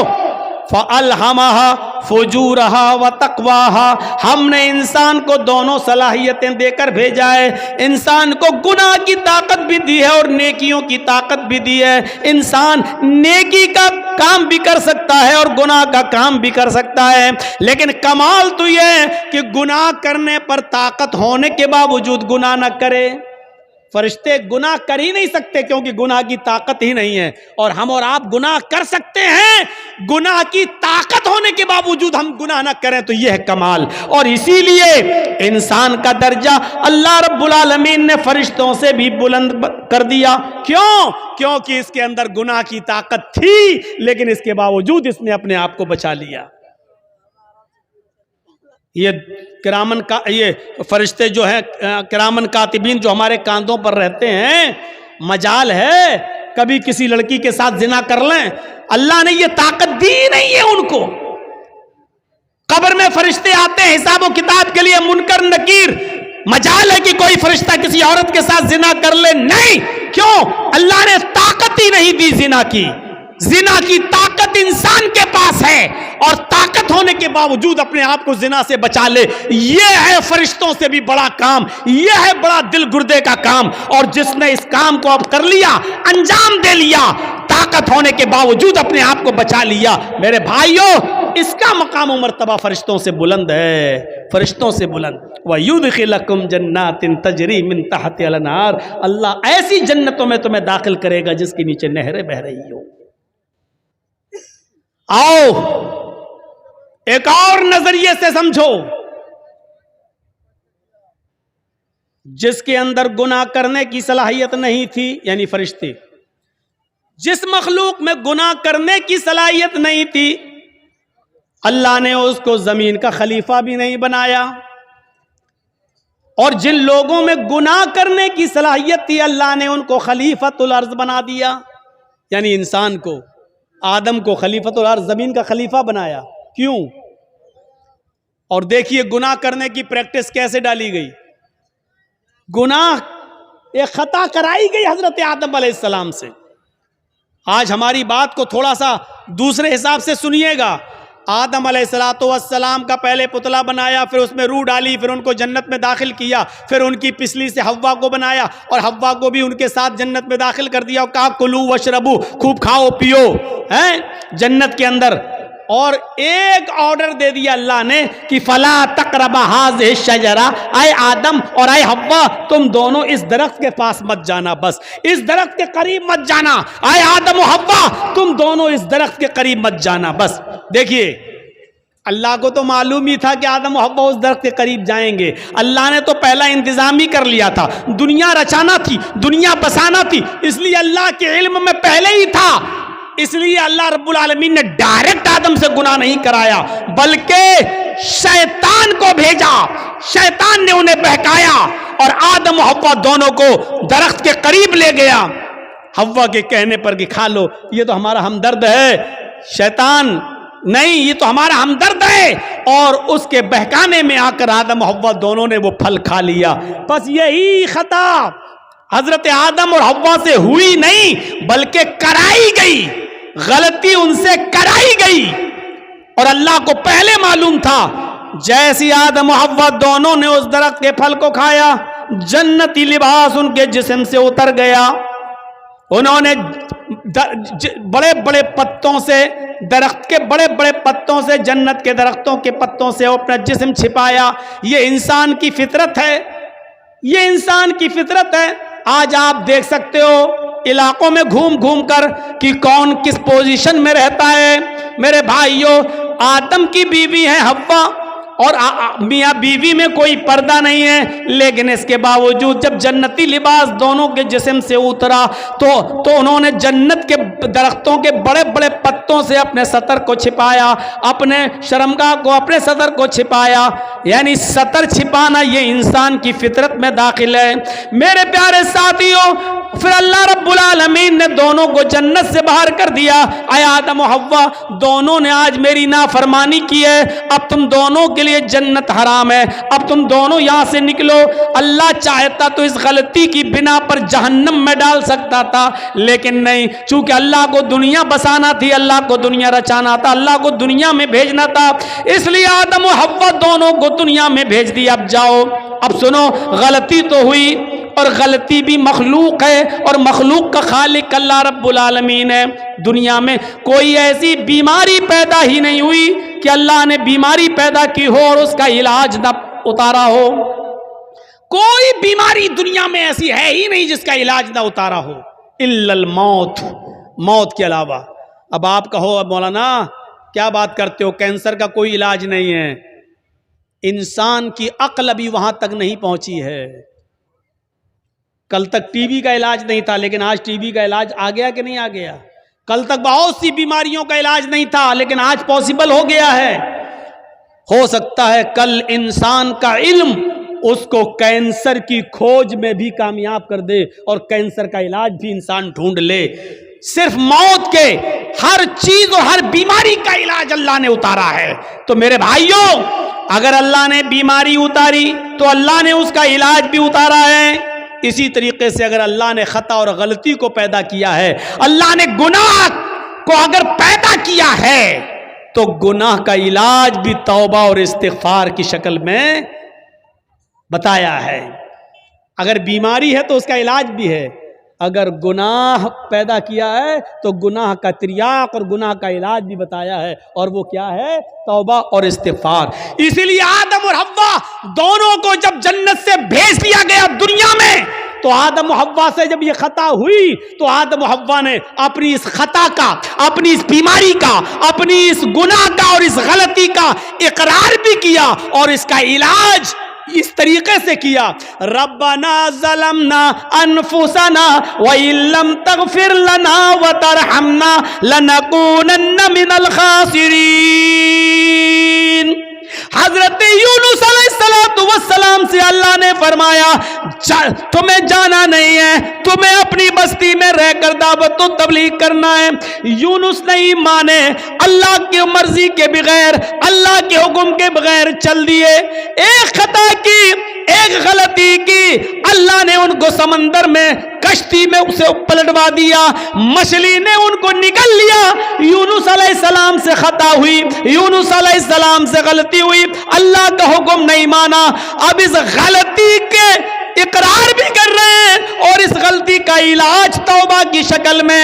فَأَلْهَمَهَا فُجُورَهَا وَتَقْوَاهَا، ہم نے انسان کو دونوں صلاحیتیں دے کر بھیجا ہے، انسان کو گناہ کی طاقت بھی دی ہے اور نیکیوں کی طاقت بھی دی ہے۔ انسان نیکی کا کام بھی کر سکتا ہے اور گناہ کا کام بھی کر سکتا ہے، لیکن کمال تو یہ ہے کہ گناہ کرنے پر طاقت ہونے کے باوجود گناہ نہ کرے۔ فرشتے گناہ کر ہی نہیں سکتے کیونکہ گناہ کی طاقت ہی نہیں ہے، اور ہم اور آپ گناہ کر سکتے ہیں، گناہ کی طاقت ہونے کے باوجود ہم گناہ نہ کریں، تو یہ ہے کمال۔ اور اسی لیے انسان کا درجہ اللہ رب العالمین نے فرشتوں سے بھی بلند کر دیا۔ کیوں؟ کیونکہ اس کے اندر گناہ کی طاقت تھی لیکن اس کے باوجود اس نے اپنے آپ کو بچا لیا۔ یہ کرامن کا یہ فرشتے جو ہیں کرامن کاتبین جو ہمارے کاندھوں پر رہتے ہیں، مجال ہے کبھی کسی لڑکی کے ساتھ زنا کر لیں، اللہ نے یہ طاقت دی نہیں ہے ان کو۔ قبر میں فرشتے آتے ہیں حساب و کتاب کے لیے، منکر نکیر، مجال ہے کہ کوئی فرشتہ کسی عورت کے ساتھ زنا کر لے؟ نہیں۔ کیوں؟ اللہ نے طاقت ہی نہیں دی زنا کی۔ زنا کی طاقت انسان کے پاس ہے اور طاقت ہونے کے باوجود اپنے آپ کو زنا سے بچا لے، یہ ہے فرشتوں سے بھی بڑا کام، یہ ہے بڑا دل گردے کا کام۔ اور جس نے اس کام کو اب کر لیا، انجام دے لیا، طاقت ہونے کے باوجود اپنے آپ کو بچا لیا، میرے بھائیوں اس کا مقام و مرتبہ فرشتوں سے بلند ہے، فرشتوں سے بلند. وَيُدْخِلَكُمْ جَنَّاتٍ تَجْرِي مِن تَحْتِهَا الْأَنْهَارُ، اللہ ایسی جنتوں میں تمہیں داخل کرے گا جس کے نیچے نہریں بہ رہی ہو. آؤ ایک اور نظریے سے سمجھو. جس کے اندر گناہ کرنے کی صلاحیت نہیں تھی، یعنی فرشتے، جس مخلوق میں گناہ کرنے کی صلاحیت نہیں تھی، اللہ نے اس کو زمین کا خلیفہ بھی نہیں بنایا. اور جن لوگوں میں گناہ کرنے کی صلاحیت تھی، اللہ نے ان کو خلیفۃ الارض بنا دیا. یعنی انسان کو، آدم کو خلیفۃ الارض، زمین کا خلیفہ بنایا. کیوں؟ اور دیکھیے گناہ کرنے کی پریکٹس کیسے ڈالی گئی. گناہ ایک خطا کرائی گئی حضرت آدم علیہ السلام سے. آج ہماری بات کو تھوڑا سا دوسرے حساب سے سنیے گا. آدم علیہ السلام کا پہلے پتلا بنایا، پھر اس میں روح ڈالی، پھر ان کو جنت میں داخل کیا، پھر ان کی پسلی سے حوا کو بنایا اور حوا کو بھی ان کے ساتھ جنت میں داخل کر دیا اور کہا کلو وشربو، خوب کھاؤ پیو ہیں جنت کے اندر. اور ایک آرڈر دے دیا اللہ نے کہ فلا تقربا هذه الشجرہ، اے آدم اور اے حوا تم دونوں اس درخت کے پاس مت جانا، بس اس درخت کے قریب مت جانا. اے آدم و حوا تم دونوں اس درخت کے قریب مت جانا بس. دیکھیے اللہ کو تو معلوم ہی تھا کہ آدم و حوا اس درخت کے قریب جائیں گے. اللہ نے تو پہلا انتظام ہی کر لیا تھا. دنیا رچانا تھی، دنیا بسانا تھی، اس لیے اللہ کے علم میں پہلے ہی تھا. اس لیے اللہ رب العالمین نے ڈائریکٹ آدم سے گناہ نہیں کرایا، بلکہ شیطان کو بھیجا. شیطان نے انہیں بہکایا اور آدم و حوا دونوں کو درخت کے قریب لے گیا. حوا کے کہنے پر کہ کھا لو، یہ تو ہمارا ہمدرد ہے. شیطان نہیں، یہ تو ہمارا ہمدرد ہے. اور اس کے بہکانے میں آ کر آدم و حوا دونوں نے وہ پھل کھا لیا. بس یہی خطا حضرت آدم اور حوا سے ہوئی نہیں بلکہ کرائی گئی. غلطی ان سے کرائی گئی اور اللہ کو پہلے معلوم تھا. جیسی آدم و حوا دونوں نے اس درخت کے پھل کو کھایا، جنتی لباس ان کے جسم سے اتر گیا. انہوں نے بڑے بڑے پتوں سے، درخت کے بڑے بڑے پتوں سے، جنت کے درختوں کے پتوں سے اپنا جسم چھپایا. یہ انسان کی فطرت ہے، یہ انسان کی فطرت ہے. آج آپ دیکھ سکتے ہو علاقوں میں گھوم گھوم کر کہ کون کس پوزیشن میں رہتا ہے. میرے بھائیوں، آدم کی بیوی ہے حوا اور میاں بیوی میں کوئی پردہ نہیں ہے، لیکن اس کے باوجود جب جنتی لباس دونوں کے جسم سے اترا تو انہوں نے جنت کے درختوں کے بڑے بڑے پتوں سے اپنے سطر کو چھپایا، اپنے شرمگاہ کو، اپنے سطر کو چھپایا. یعنی سطر چھپانا یہ انسان کی فطرت میں داخل ہے. میرے پیارے ساتھیوں، پھر اللہ رب العالمین نے دونوں کو جنت سے باہر کر دیا. اے آدم و حوا دونوں نے آج میری نافرمانی کی ہے، اب تم دونوں کے لیے جنت حرام ہے، اب تم دونوں یہاں سے نکلو. اللہ چاہتا تو اس غلطی کی بنا پر جہنم میں ڈال سکتا تھا، لیکن نہیں، چونکہ اللہ کو دنیا بسانا تھی، اللہ کو دنیا رچانا تھا، اللہ کو دنیا میں بھیجنا تھا، اس لیے آدم و حوا دونوں کو دنیا میں بھیج دیا. اب جاؤ. اب سنو، غلطی تو ہوئی اور غلطی بھی مخلوق ہے اور مخلوق کا خالق اللہ رب العالمین ہے. دنیا میں کوئی ایسی بیماری پیدا ہی نہیں ہوئی کہ اللہ نے بیماری پیدا کی ہو اور اس کا علاج نہ اتارا ہو. کوئی بیماری دنیا میں ایسی ہے ہی نہیں جس کا علاج نہ اتارا ہو، الا الموت، موت کے علاوہ. اب آپ کہو اب مولانا کیا بات کرتے ہو، کینسر کا کوئی علاج نہیں ہے. انسان کی عقل ابھی وہاں تک نہیں پہنچی ہے. کل تک ٹی بی کا علاج نہیں تھا، لیکن آج ٹی بی کا علاج آ گیا کہ نہیں آ گیا؟ کل تک بہت سی بیماریوں کا علاج نہیں تھا، لیکن آج پاسبل ہو گیا ہے. ہو سکتا ہے کل انسان کا علم اس کو کینسر کی کھوج میں بھی کامیاب کر دے اور کینسر کا علاج بھی انسان ڈھونڈ لے. صرف موت کے ہر چیز اور ہر بیماری کا علاج اللہ نے اتارا ہے. تو میرے بھائیوں، اگر اللہ نے بیماری اتاری تو اللہ نے اس کا علاج بھی اتارا ہے. اسی طریقے سے اگر اللہ نے خطا اور غلطی کو پیدا کیا ہے، اللہ نے گناہ کو اگر پیدا کیا ہے تو گناہ کا علاج بھی توبہ اور استغفار کی شکل میں بتایا ہے. اگر بیماری ہے تو اس کا علاج بھی ہے، اگر گناہ پیدا کیا ہے تو گناہ کا تریاق اور گناہ کا علاج بھی بتایا ہے، اور وہ کیا ہے؟ توبہ اور استغفار۔ اسی لیے آدم اور حوا دونوں کو جب جنت سے بھیج دیا گیا دنیا میں، تو آدم و حوا سے جب یہ خطا ہوئی تو آدم و حوا نے اپنی اس خطا کا، اپنی اس بیماری کا، اپنی اس گناہ کا اور اس غلطی کا اقرار بھی کیا، اور اس کا علاج اس طریقے سے کیا، ربنا ظلمنا انفسنا وان لم تغفر لنا وترحمنا لنکونن من الخاسرین۔ حضرت یونس علیہ السلام سے اللہ نے فرمایا تمہیں جانا نہیں ہے، تمہیں اپنی بستی میں رہ کر دعوت و تبلیغ کرنا ہے۔ یونس نہیں مانے، اللہ کی مرضی کے بغیر، اللہ کے حکم کے بغیر چل دیے، ایک خطا کی، ایک غلطی کی، اللہ نے ان کو سمندر میں، کشتی میں اسے پلٹوا دیا، مچھلی نے ان کو نگل لیا۔ یونس علیہ السلام سے خطا ہوئی، یونس علیہ السلام سے غلطی ہوئی، اللہ کا حکم نہیں مانا، اب اس غلطی کے اقرار بھی کر رہے ہیں اور اس غلطی کا علاج توبہ کی شکل میں،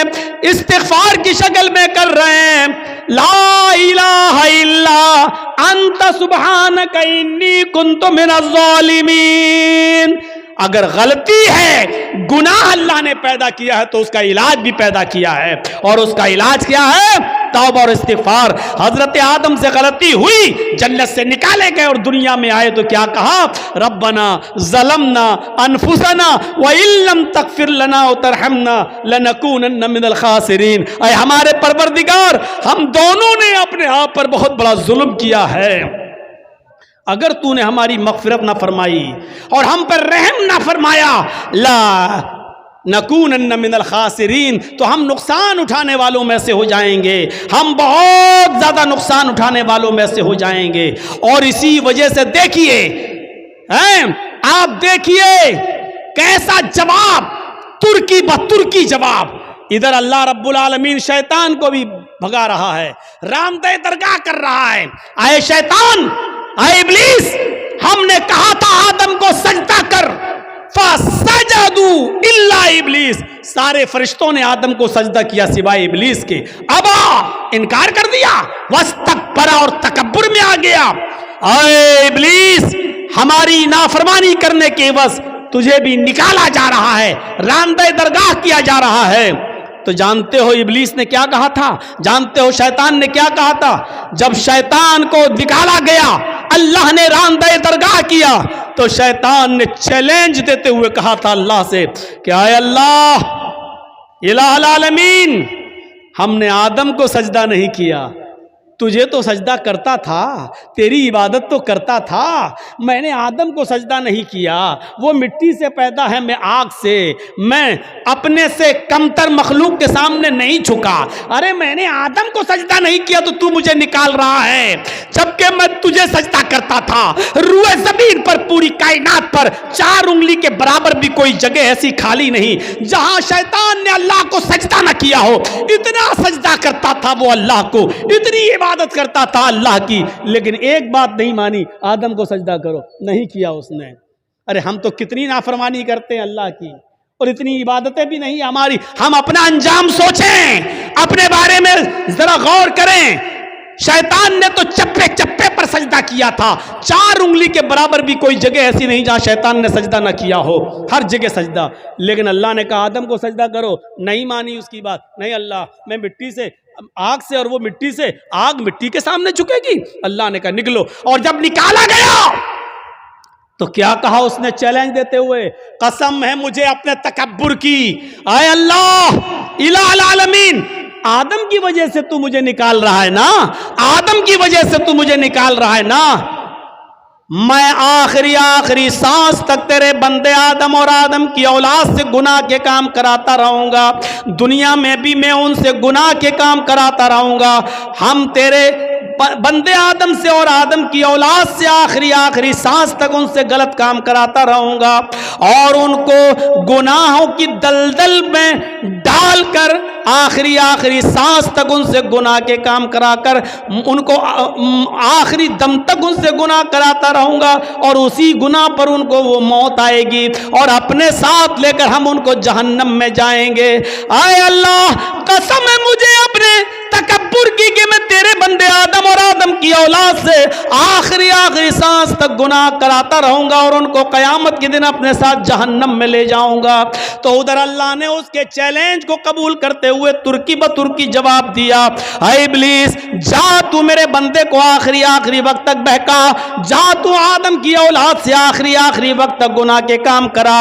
استغفار کی شکل میں کر رہے ہیں۔ لا الہ الا انت سبحانک انی کنت من الظالمین۔ اگر غلطی ہے، گناہ اللہ نے پیدا کیا ہے تو اس کا علاج بھی پیدا کیا ہے، اور اس کا علاج کیا ہے؟ توبہ اور استغفار۔ حضرت آدم سے غلطی ہوئی، جنت سے نکالے گئے اور دنیا میں آئے تو کیا کہا؟ ربنا ظلمنا انفسنا وان لم تغفر لنا وترحمنا لنکونن من الخاسرین۔ اے ہمارے پروردگار، ہم دونوں نے اپنے آپ پر بہت بڑا ظلم کیا ہے، اگر تو نے ہماری مغفرت نہ فرمائی اور ہم پر رحم نہ فرمایا، لا نکونن من الخاسرین، تو ہم نقصان اٹھانے والوں میں سے ہو جائیں گے، ہم بہت زیادہ نقصان اٹھانے والوں میں سے ہو جائیں گے۔ اور اسی وجہ سے دیکھیے، آپ دیکھیے کیسا جواب، ترکی بترکی جواب۔ ادھر اللہ رب العالمین شیطان کو بھی بھگا رہا ہے، رامدہ درگاہ کر رہا ہے، اے شیطان، اے ابلیس، ہم نے کہا تھا آدم کو سجدہ کر، فسجدوا الا ابلیس، سارے فرشتوں نے آدم کو سجدہ کیا سوائے ابلیس کے، ابا، انکار کر دیا، واستکبر، اور تکبر میں آ گیا۔ اے ابلیس، ہماری نافرمانی کرنے کے عوض تجھے بھی نکالا جا رہا ہے، راندہ درگاہ کیا جا رہا ہے۔ تو جانتے ہو ابلیس نے کیا کہا تھا؟ جانتے ہو شیطان نے کیا کہا تھا؟ جب شیطان کو نکالا گیا، اللہ نے راندہ درگاہ کیا، تو شیطان نے چیلنج دیتے ہوئے کہا تھا اللہ سے کہ اے اللہ الہ العالمین، ہم نے آدم کو سجدہ نہیں کیا، تجھے تو سجدہ کرتا تھا، تیری عبادت تو کرتا تھا، میں نے آدم کو سجدہ نہیں کیا، وہ مٹی سے پیدا ہے، میں آگ سے، میں اپنے سے کمتر مخلوق کے سامنے نہیں جھکا، ارے میں نے آدم کو سجدہ نہیں کیا تو تو مجھے نکال رہا ہے، جبکہ میں تجھے سجدہ کرتا تھا۔ روئے زمین پر، پوری کائنات پر 4 انگلی کے برابر بھی کوئی جگہ ایسی خالی نہیں جہاں شیطان نے اللہ کو سجدہ نہ کیا ہو، اتنا سجدہ کرتا تھا وہ اللہ کو، اتنی عبادت کرتا تھا اللہ کی، لیکن ایک بات نہیں مانی، آدم کو سجدہ کرو، نہیں کیا اس نے۔ ارے ہم تو کتنی نافرمانی کرتے ہیں اللہ کی، اور اتنی عبادتیں بھی نہیں ہماری۔ ہم اپنا انجام سوچیں، اپنے بارے میں ذرا غور کریں۔ شیطان نے تو چپے چپے پر سجدہ کیا تھا، 4 انگلی کے برابر بھی کوئی جگہ ایسی نہیں جہاں شیطان نے سجدہ نہ کیا ہو، ہر جگہ سجدہ۔ لیکن اللہ نے کہا آدم کو سجدہ کرو، نہیں مانی اس کی بات، نہیں اللہ، میں مٹی سے، آگ سے، اور وہ مٹی سے، آگ مٹی کے سامنے جھکے گی؟ اللہ نے کہا نکلو، اور جب نکالا گیا تو کیا کہا اس نے چیلنج دیتے ہوئے؟ قسم ہے مجھے اپنے تکبر کی، اے اللہ الہ العالمین، آدم کی وجہ سے تو مجھے نکال رہا ہے نا، آدم کی وجہ سے تو مجھے نکال رہا ہے نا، میں آخری سانس تک تیرے بندے آدم اور آدم کی اولاد سے گناہ کے کام کراتا رہوں گا، دنیا میں بھی میں ان سے گناہ کے کام کراتا رہوں گا، ہم تیرے بندے آدم سے اور آدم کی اولاد سے آخری سانس تک ان سے غلط کام کراتا رہوں گا، اور ان کو گناہوں کی دلدل میں ڈال کر آخری سانس تک ان سے گناہ کے کام کرا کر ان کو آخری دم تک ان سے گناہ کراتا رہوں گا، اور اسی گناہ پر ان کو وہ موت آئے گی اور اپنے ساتھ لے کر ہم ان کو جہنم میں جائیں گے۔ آئے اللہ قسم ہے مجھے اپنے تکبر کی کہ میں تیرے بندے آدم اور آدم کی اولاد سے آخری سانس تک گناہ کراتا رہوں گا اور ان کو قیامت کے دن اپنے ساتھ جہنم میں لے جاؤں گا۔ تو ادھر اللہ نے اس کے چیلنج کو قبول کرتے ہوئے ترکی بترکی جواب دیا، اے ابلیس جا تو میرے بندے کو آخری وقت تک بہکا، جا تو آدم کی اولاد سے آخری وقت تک گناہ کے کام کرا،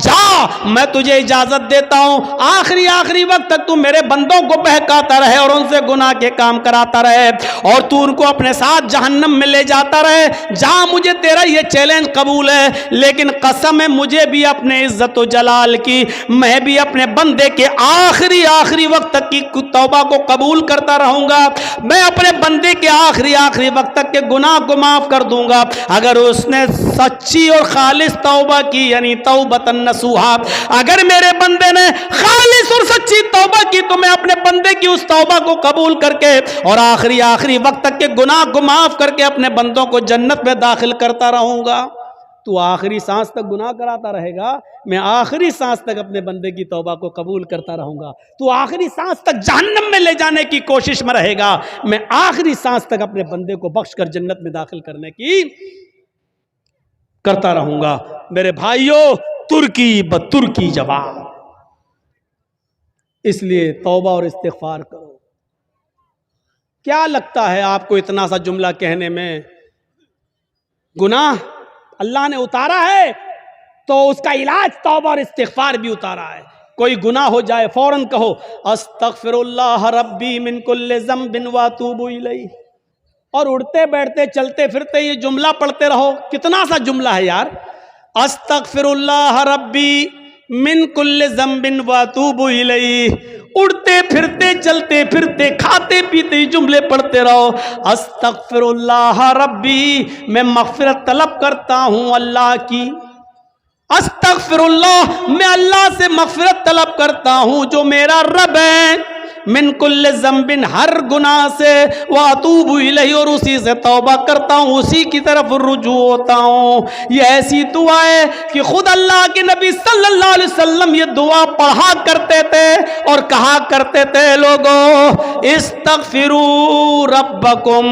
جا میں تجھے اجازت دیتا ہوں آخری وقت تک تو میرے بندوں کو بہکاتا رہے اور ان سے گناہ کے کام کراتا رہے اور تو ان کو اپنے ساتھ جہنم میں لے جاتا رہے، جا مجھے تیرا یہ چیلنج قبول ہے، لیکن قسم ہے مجھے بھی اپنے عزت و جلال کی، میں بھی اپنے بندے کے آخری وقت تک کی توبہ کو قبول کرتا رہوں گا، میں اپنے بندے کے آخری وقت تک کے گناہ کو معاف کر دوں گا اگر اس نے سچی اور خالص توبہ کی، یعنی توبۃ نصوحا، اگر میرے بندے نے خالص اور سچی توبہ کی تو میں اپنے بندے کی اس توبہ کو قبول کر کے اور آخری وقت تک کے گناہ کو معاف کر کے اپنے بندوں کو جنت میں داخل کرتا رہوں گا۔ تو آخری سانس تک گناہ کراتا رہے گا، میں آخری سانس تک اپنے بندے کی توبہ کو قبول کرتا رہوں گا، تو آخری سانس تک جہنم میں لے جانے کی کوشش میں رہے گا، میں آخری سانس تک اپنے بندے کو بخش کر جنت میں داخل کرنے کی کرتا رہوں گا۔ میرے بھائیوں، ترکی بترکی جواب، اس لیے توبہ اور استغفار کرو۔ کیا لگتا ہے آپ کو اتنا سا جملہ کہنے میں؟ گناہ اللہ نے اتارا ہے تو اس کا علاج توبہ اور استغفار بھی اتارا ہے۔ کوئی گناہ ہو جائے فوراً کہو استغفر اللہ ربی من کل ذنب واتوب الیہ، اور اڑتے بیٹھتے چلتے پھرتے یہ جملہ پڑھتے رہو۔ کتنا سا جملہ ہے یار، استغفر اللہ ربی من کل ذنب واتوب الیہ، اڑتے پھرتے چلتے پھرتے کھاتے پیتے جملے پڑھتے رہو۔ استغفر اللہ ربی، میں مغفرت طلب کرتا ہوں اللہ کی، استغفر اللہ، میں اللہ سے مغفرت طلب کرتا ہوں جو میرا رب ہے، من کل ذنب، ہر گناہ سے، واتوب الیہ، اور اسی سے توبہ کرتا ہوں، اسی کی طرف رجوع ہوتا ہوں۔ یہ ایسی دعا ہے کہ خود اللہ کے نبی صلی اللہ علیہ وسلم یہ دعا پڑھا کرتے تھے اور کہا کرتے تھے، لوگوں استغفروا ربکم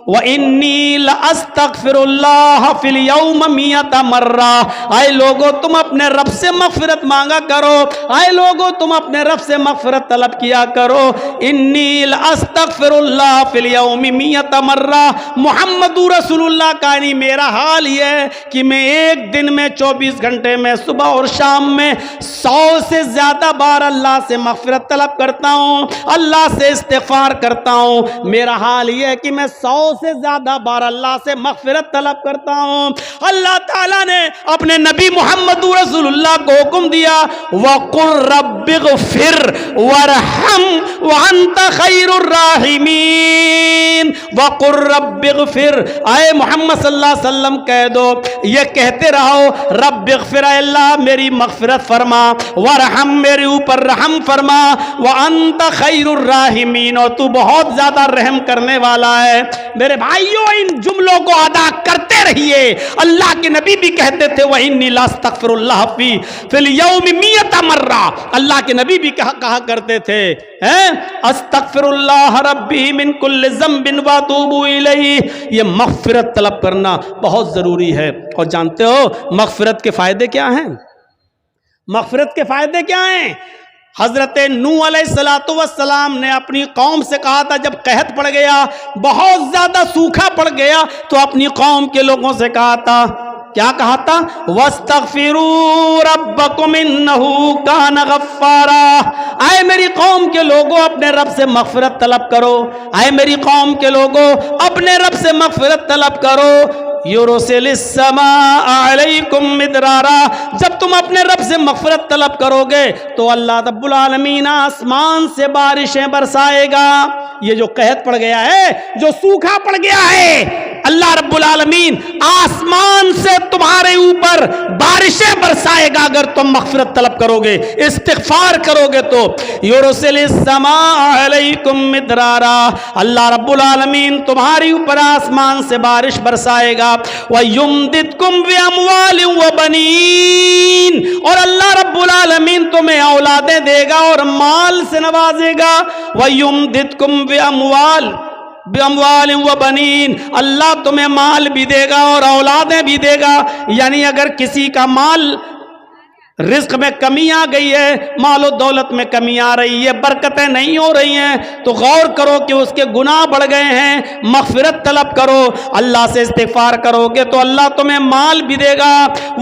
وَإِنِّي لَأَسْتَغْفِرُ اللَّهَ فِي الْيَوْمِ 100 مرہ، اے لوگو تم اپنے رب سے مغفرت مانگا کرو، اے لوگو تم اپنے رب سے مغفرت طلب کیا کرو۔ انی لَأَسْتَغْفِرُ اللَّهَ فِي الْيَوْمِ 100 مرہ، محمد رسول اللہ کا یعنی میرا حال یہ ہے کہ میں ایک دن میں 24 گھنٹے میں صبح اور شام میں 100 سے زیادہ بار اللہ سے مغفرت طلب کرتا ہوں، اللہ سے استغفار کرتا ہوں۔ میرا حال یہ ہے کہ میں 100 سے زیادہ بار اللہ سے مغفرت طلب کرتا ہوں۔ اللہ تعالیٰ نے اپنے نبی محمد رسول اللہ کو حکم دیا، وَقُلْ رَبِّ اغْفِرْ وَارْحَمْ وَأَنْتَ خَيْرُ الرَّاحِمِينَ۔ وَقُلْ رَبِّ اغْفِرْ، اے محمد صلی اللہ علیہ وسلم کہہ دو، یہ کہتے رہو، رب اغفر، اے اللہ میری مغفرت فرما، وارحم، میرے اوپر رحم فرما، وَأَنْتَ خَيْرُ الرَّاحِمِينَ، اور تو بہت زیادہ رحم کرنے والا ہے۔ میرے بھائیوں، ان جملوں کو ادا کرتے رہیے۔ اللہ کے نبی بھی کہتے تھے وَإِنِّي لَأَسْتَغْفِرُ اللَّهَ فِي الْيَوْمِ 100 مرہ، اللہ کے نبی بھی کہا کرتے تھے استغفر اللہ ربی من کل ذنب واتوب الیہ۔ یہ مغفرت طلب کرنا بہت ضروری ہے۔ اور جانتے ہو مغفرت کے فائدے کیا ہیں؟ مغفرت کے فائدے کیا ہیں؟ حضرت نوح علیہ السلام نے اپنی قوم سے کہا تھا، جب قحط پڑ گیا، بہت زیادہ سوکھا پڑ گیا، تو اپنی قوم کے لوگوں سے کہا تھا، کیا کہا تھا؟ وَاسْتَغْفِرُوا رَبَّكُمْ إِنَّهُ كَانَ غَفَّارًا۔ اے میری قوم کے لوگوں اپنے رب سے مغفرت طلب کرو، اے میری قوم کے لوگوں اپنے رب سے مغفرت طلب کرو۔ یُرْسِلِ السَّمَاءَ عَلَيْكُمْ مِدْرَارًا، جب تم اپنے رب سے مغفرت طلب کرو گے تو اللہ رب العالمین آسمان سے بارشیں برسائے گا۔ یہ جو قحط پڑ گیا ہے، جو سوکھا پڑ گیا ہے، اللہ رب العالمین آسمان سے تمہارے اوپر بارشیں برسائے گا اگر تم مغفرت طلب کرو گے، استغفار کرو گے تو۔ یرسل السماء علیکم مدرارا، اللہ رب العالمین تمہارے اوپر آسمان سے بارش برسائے گا۔ وَيُمْدِدْكُمْ بِأَمْوَالٍ وَبَنِينَ، اور اللہ رب العالمین تمہیں اولادیں دے گا اور مال سے نوازے گا۔ وَيُمْدِدْكُمْ بِأَمْوَالٍ وَبَنِينَ، اللہ تمہیں مال بھی دے گا اور اولادیں بھی دے گا۔ یعنی اگر کسی کا مال رزق میں کمی آ گئی ہے، مال و دولت میں کمی آ رہی ہے، برکتیں نہیں ہو رہی ہیں، تو غور کرو کہ اس کے گناہ بڑھ گئے ہیں، مغفرت طلب کرو، اللہ سے استغفار کرو گے تو اللہ تمہیں مال بھی دے گا،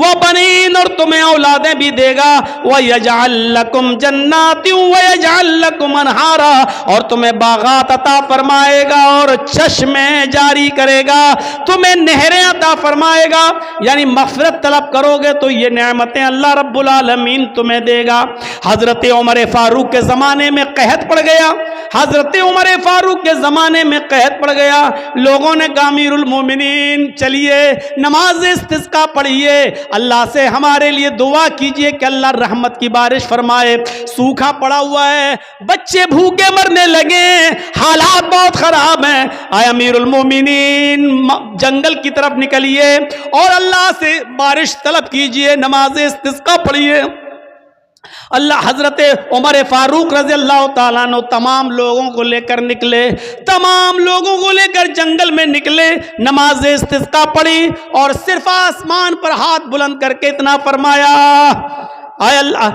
وہ بنین، اور تمہیں اولادیں بھی دے گا، وَيَجْعَلْ لَكُمْ جَنَّاتٍ وَيَجْعَلْ لَكُمْ أَنْهَارًا، اور تمہیں باغات عطا فرمائے گا اور چشمے جاری کرے گا، تمہیں نہریں عطا فرمائے گا۔ یعنی مغفرت طلب کرو گے تو یہ نعمتیں اللہ رب العالمین تمہیں دے گا۔ حضرت عمر فاروق کے زمانے میں قحط پڑ گیا، حضرت عمر فاروق کے زمانے میں قحط پڑ گیا، لوگوں نے کہا امیر المومنین چلیے نماز استسقاء پڑھیے، اللہ سے ہمارے لیے دعا کیجئے کہ اللہ رحمت کی بارش فرمائے، سوکھا پڑا ہوا ہے، بچے بھوکے مرنے لگے، حالات بہت خراب ہیں، اے امیر المومنین جنگل کی طرف نکلیے اور اللہ سے بارش طلب کیجئے، نماز استسقاء پڑھیے۔ اللہ حضرت عمر فاروق رضی اللہ تعالیٰ عنہ تمام لوگوں کو لے کر نکلے، تمام لوگوں کو لے کر جنگل میں نکلے، نماز استسقاء پڑھی اور صرف آسمان پر ہاتھ بلند کر کے اتنا فرمایا، اے اللہ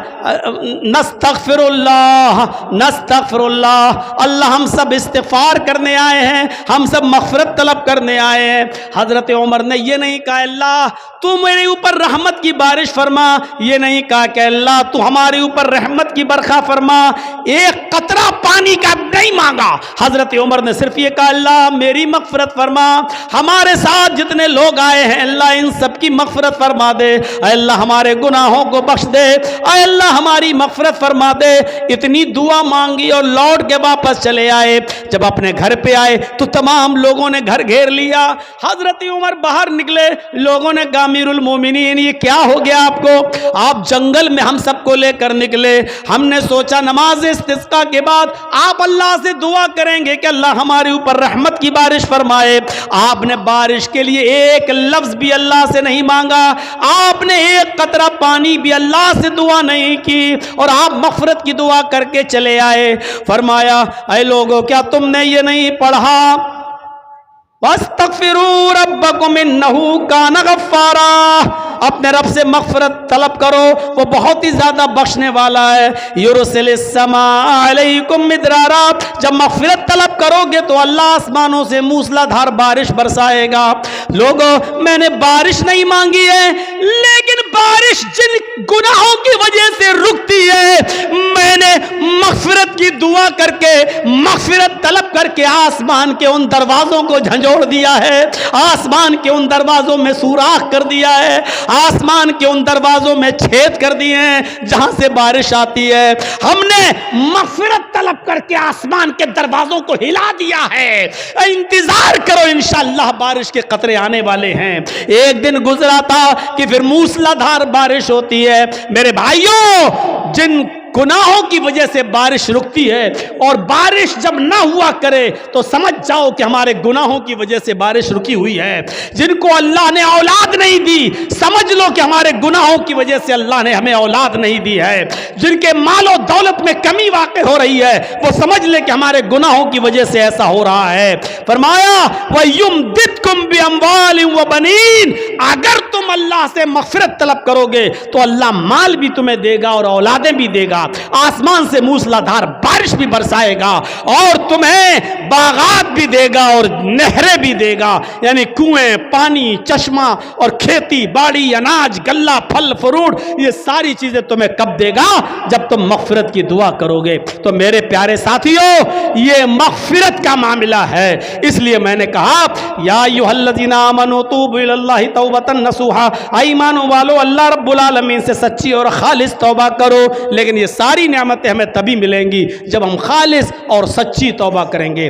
نستغفر اللہ نستغفر اللہ، اللہ ہم سب استغفار کرنے آئے ہیں، ہم سب مغفرت طلب کرنے آئے ہیں۔ حضرت عمر نے یہ نہیں کہا اللہ تو میرے اوپر رحمت کی بارش فرما، یہ نہیں کہا کہ اللہ تو ہمارے اوپر رحمت کی برکھا فرما، ایک قطرہ پانی کا نہیں مانگا۔ حضرت عمر نے صرف یہ کہا اللہ میری مغفرت فرما، ہمارے ساتھ جتنے لوگ آئے ہیں اللہ ان سب کی مغفرت فرما دے، اے اللہ ہمارے گناہوں کو بخش دے، اے اللہ ہماری مغفرت فرما دے۔ اتنی دعا مانگی اور لوٹ کے واپس چلے آئے۔ جب اپنے گھر پہ آئے تو تمام لوگوں نے گھر گھیر لیا، حضرت عمر باہر نکلے، لوگوں نے کہا امیر المومنین یہ کیا ہو گیا آپ کو؟ آپ جنگل میں ہم سب کو لے کر نکلے، ہم نے سوچا نماز استسقاء کے بعد آپ اللہ سے دعا کریں گے کہ اللہ ہمارے اوپر رحمت کی بارش فرمائے، آپ نے بارش کے لیے ایک لفظ بھی اللہ سے نہیں مانگا، آپ نے ایک قطرہ پانی بھی اللہ سے دعا نہیں کی اور آپ مغفرت کی دعا کر کے چلے آئے۔ فرمایا اے لوگو کیا تم نے یہ نہیں پڑھا وَاسْتَغْفِرُوا رَبَّكُمْ إِنَّهُ كَانَ غَفَّارًا، اپنے رب سے مغفرت طلب کرو وہ بہت ہی زیادہ بخشنے والا ہے۔ یرسل السماء علیکم مدرارا، جب مغفرت طلب کرو گے تو اللہ آسمانوں سے موسلا دھار بارش برسائے گا۔ لوگو میں نے بارش نہیں مانگی ہے، لیکن بارش جن گناہوں کی وجہ سے رکتی ہے میں نے مغفرت کی دعا کر کے مغفرت طلب کر کے آسمان کے ان دروازوں کو جھنجھوڑ دیا ہے، آسمان کے ان دروازوں میں سوراخ کر دیا ہے، آسمان کے ان دروازوں میں چھید کر دیے ہیں جہاں سے بارش آتی ہے۔ ہم نے مغفرت طلب کر کے آسمان کے دروازوں کو ہلا دیا ہے، انتظار کرو انشاءاللہ بارش کے قطرے آنے والے ہیں۔ ایک دن گزرا تھا کہ پھر موسلا دھار بارش ہوتی ہے۔ میرے بھائیوں جن گناہوں کی وجہ سے بارش رکتی ہے اور بارش جب نہ ہوا کرے تو سمجھ جاؤ کہ ہمارے گناہوں کی وجہ سے بارش رکی ہوئی ہے۔ جن کو اللہ نے اولاد نہیں دی سمجھ لو کہ ہمارے گناہوں کی وجہ سے اللہ نے ہمیں اولاد نہیں دی ہے۔ جن کے مال و دولت میں کمی واقع ہو رہی ہے وہ سمجھ لے کہ ہمارے گناہوں کی وجہ سے ایسا ہو رہا ہے۔ فرمایا وَيُمْدِدْكُمْ بِأَمْوَالٍ وَبَنِينَ، اگر تم اللہ سے مغفرت طلب کرو گے تو اللہ مال بھی تمہیں دے گا اور اولادیں بھی دے گا، آسمان سے موسلا دھار بارش بھی برسائے گا اور تمہیں باغات بھی دے گا اور نہریں بھی دے گا، یعنی کنویں، پانی، چشمہ اور کھیتی باڑی، اناج، غلہ، پھل فروٹ، یہ ساری چیزیں تمہیں کب دے گا؟ جب تم مغفرت کی دعا کرو گے۔ تو میرے پیارے ساتھیو یہ مغفرت کا معاملہ ہے، اس لیے میں نے کہا یا ایھا الذین آمنوا توبوا الی اللہ توبۃ نصوحا، ایمانوں والو اللہ رب العالمین سے سچی اور خالص توبہ کرو۔ لیکن یہ ساری نعمتیں ہمیں تبھی ملیں گی جب ہم خالص اور سچی توبہ کریں گے۔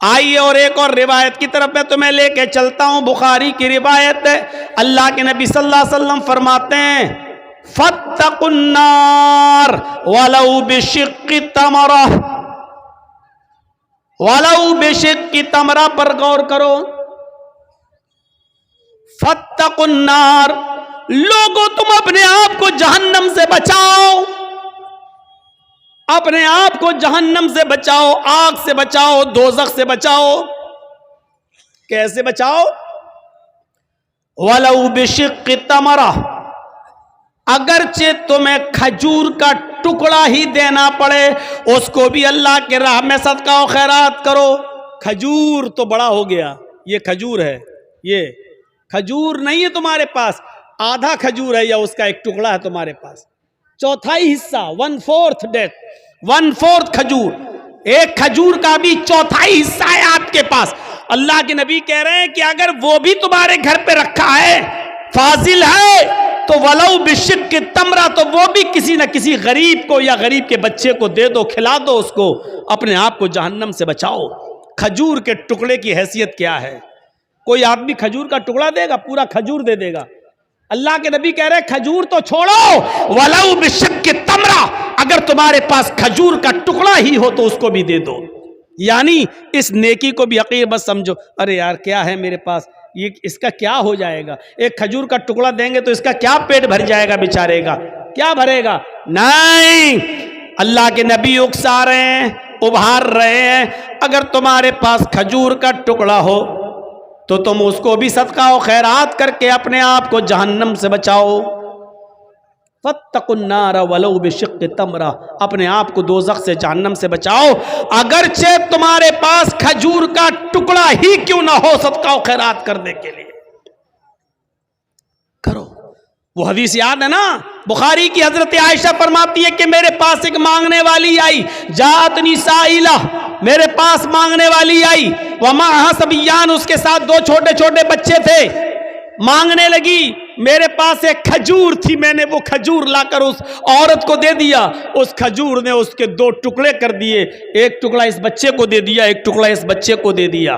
آئیے اور ایک اور روایت کی طرف میں تمہیں لے کے چلتا ہوں، بخاری کی روایت ہے۔ اللہ کے نبی صلی اللہ علیہ وسلم فرماتے ہیں فاتقوا النار ولو بشق تمرہ، ولو بشق تمرہ پر غور کرو۔ فاتقوا النار، لوگوں تم اپنے آپ کو جہنم سے بچاؤ، اپنے آپ کو جہنم سے بچاؤ، آگ سے بچاؤ، دوزخ سے بچاؤ۔ کیسے بچاؤ؟ وَلَوْ بِشِقِّ تَمْرَةٍ، اگرچہ تمہیں کھجور کا ٹکڑا ہی دینا پڑے، اس کو بھی اللہ کے راہ میں صدقہ و خیرات کرو۔ کھجور تو بڑا ہو گیا، یہ کھجور ہے، یہ کھجور نہیں ہے تمہارے پاس، آدھا کھجور ہے یا اس کا ایک ٹکڑا ہے تمہارے پاس، چوتھائی حصہ، 1/4 ڈیٹ، 1/4 کھجور، ایک کھجور کا بھی چوتھائی حصہ ہے آپ کے پاس۔ اللہ کے نبی کہہ رہے ہیں کہ اگر وہ بھی تمہارے گھر پہ رکھا ہے، فاضل ہے، تو ولو بشق تمرہ، تو وہ بھی کسی نہ کسی غریب کو یا غریب کے بچے کو دے دو، کھلا دو اس کو، اپنے آپ کو جہنم سے بچاؤ۔ کھجور کے ٹکڑے کی حیثیت کیا ہے؟ کوئی آدمی کھجور کا ٹکڑا دے گا؟ پورا کھجور دے دے گا؟ اللہ کے نبی کہہ رہے کھجور تو چھوڑو، ولو بشق تمرہ، اگر تمہارے پاس کھجور کا ٹکڑا ہی ہو تو اس کو بھی دے دو۔ یعنی اس نیکی کو بھی حقیر مت سمجھو، ارے یار کیا ہے میرے پاس، یہ اس کا کیا ہو جائے گا، ایک کھجور کا ٹکڑا دیں گے تو اس کا کیا پیٹ بھر جائے گا بیچارے گا، کیا بھرے گا؟ نہیں، اللہ کے نبی اکسا رہے ہیں، ابھار رہے ہیں، اگر تمہارے پاس کھجور کا ٹکڑا ہو تو تم اس کو بھی صدقہ و خیرات کر کے اپنے آپ کو جہنم سے بچاؤ۔ فاتقوا النار ولو بشق تمرہ، اپنے آپ کو دوزخ سے، جہنم سے بچاؤ، اگرچہ تمہارے پاس کھجور کا ٹکڑا ہی کیوں نہ ہو، صدقہ و خیرات کرنے کے لیے کرو۔ وہ حدیث یاد ہے نا، بخاری کی، حضرت عائشہ فرماتی ہے کہ میرے پاس ایک مانگنے والی آئی، جاءتنی سائلہ، میرے پاس مانگنے والی آئی، ومعہا صبیان، اس کے ساتھ 2 چھوٹے چھوٹے بچے تھے، مانگنے لگی، میرے پاس ایک کھجور تھی، میں نے وہ کھجور لا کر اس عورت کو دے دیا، اس کھجور نے اس کے 2 ٹکڑے کر دیے، ایک ٹکڑا اس بچے کو دے دیا، ایک ٹکڑا اس بچے کو دے دیا،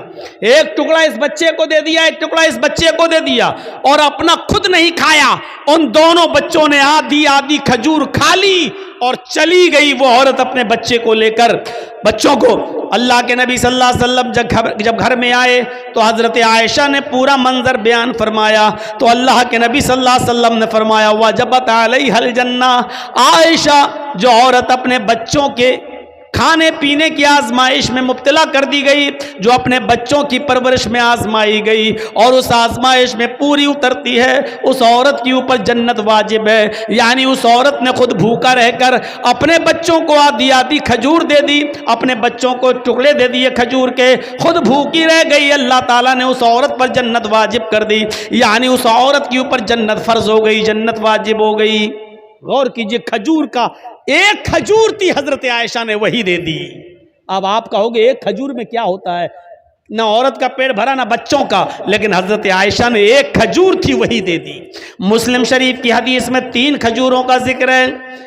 ایک ٹکڑا اس بچے کو دے دیا، ایک ٹکڑا اس بچے کو دے دیا، اور اپنا خود نہیں کھایا، ان دونوں بچوں نے آدھی آدھی کھجور کھا لی اور چلی گئی وہ عورت اپنے بچے کو لے کر، بچوں کو۔ اللہ کے نبی صلی اللہ علیہ وسلم جب گھر میں آئے تو حضرت عائشہ نے پورا منظر بیان فرمایا، تو اللہ کے نبی صلی اللہ علیہ وسلم نے فرمایا وجبت علیہ الجنہ، عائشہ جو عورت اپنے بچوں کے کھانے پینے کی آزمائش میں مبتلا کر دی گئی، جو اپنے بچوں کی پرورش میں آزمائی گئی اور اس آزمائش میں پوری اترتی ہے، اس عورت کی اوپر جنت واجب ہے۔ یعنی اس عورت نے خود بھوکا رہ کر اپنے بچوں کو آدھی آدھی کھجور دے دی، اپنے بچوں کو ٹکڑے دے دیے کھجور کے، خود بھوکی رہ گئی، اللہ تعالیٰ نے اس عورت پر جنت واجب کر دی، یعنی اس عورت کی اوپر جنت فرض ہو گئی، جنت واجب ہو گئی۔ غور کیجئے، کھجور کا ایک کھجور تھی، حضرت عائشہ نے وہی دے دی۔ اب آپ کہو گے ایک کھجور میں کیا ہوتا ہے، نہ عورت کا پیٹ بھرا نہ بچوں کا، لیکن حضرت عائشہ نے ایک کھجور تھی وہی دے دی۔ مسلم شریف کی حدیث میں 3 کھجوروں کا ذکر ہے،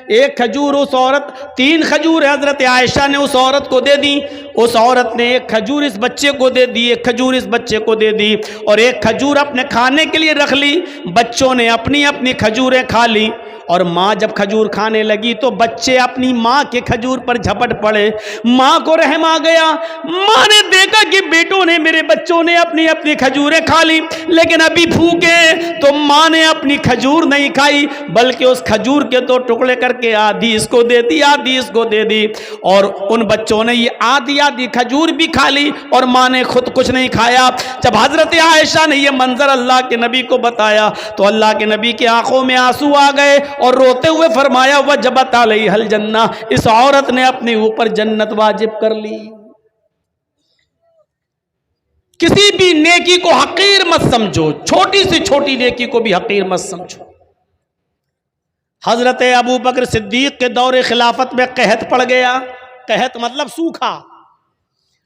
ایک کھجور اس عورت، 3 کھجور حضرت عائشہ نے اس عورت کو دے دی، اس عورت نے ایک کھجور اس بچے کو دے دی، ایک کھجور اس بچے کو دے دی، اور ایک کھجور اپنے کھانے کے لیے رکھ لی، بچوں نے اپنی اپنی کھجوریں کھا لی، اور ماں جب کھجور کھانے لگی تو بچے اپنی ماں کے کھجور پر جھپٹ پڑے، ماں کو رحم آ گیا، ماں نے دیکھا کہ بیٹوں نے، میرے بچوں نے اپنی اپنی کھجوریں کھا لی، لیکن ابھی بھوکے، تو ماں نے اپنی کھجور نہیں کھائی بلکہ اس کھجور کے 2 ٹکڑے کر کے آدھی اس کو دے دی، آدھی اس کو دے دی، اور ان بچوں نے یہ آدھی آدھی کھجور بھی کھا لی اور ماں نے خود کچھ نہیں کھایا۔ جب حضرت عائشہ نے یہ منظر اللہ کے نبی کو بتایا تو اللہ کے نبی کی آنکھوں میں آنسو آ گئے اور روتے ہوئے فرمایا وجبت علیہ الجنہ، اس عورت نے اپنے اوپر جنت واجب کر لی۔ کسی بھی نیکی کو حقیر مت سمجھو، چھوٹی سے چھوٹی نیکی کو بھی حقیر مت سمجھو۔ حضرت ابو بکر صدیق کے دور خلافت میں قحط پڑ گیا، قحط مطلب سوکھا،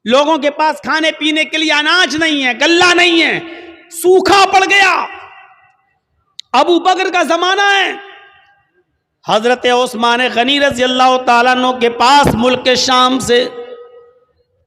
لوگوں کے پاس کھانے پینے کے لیے اناج نہیں ہے، غلہ نہیں ہے، سوکھا پڑ گیا، ابو بکر کا زمانہ ہے۔ حضرت عثمان غنی رضی اللہ تعالیٰ عنہ کے پاس ملک شام سے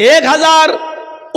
1000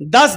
10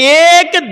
1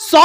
100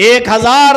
1000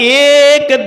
1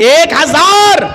1000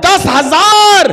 10,000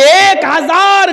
1000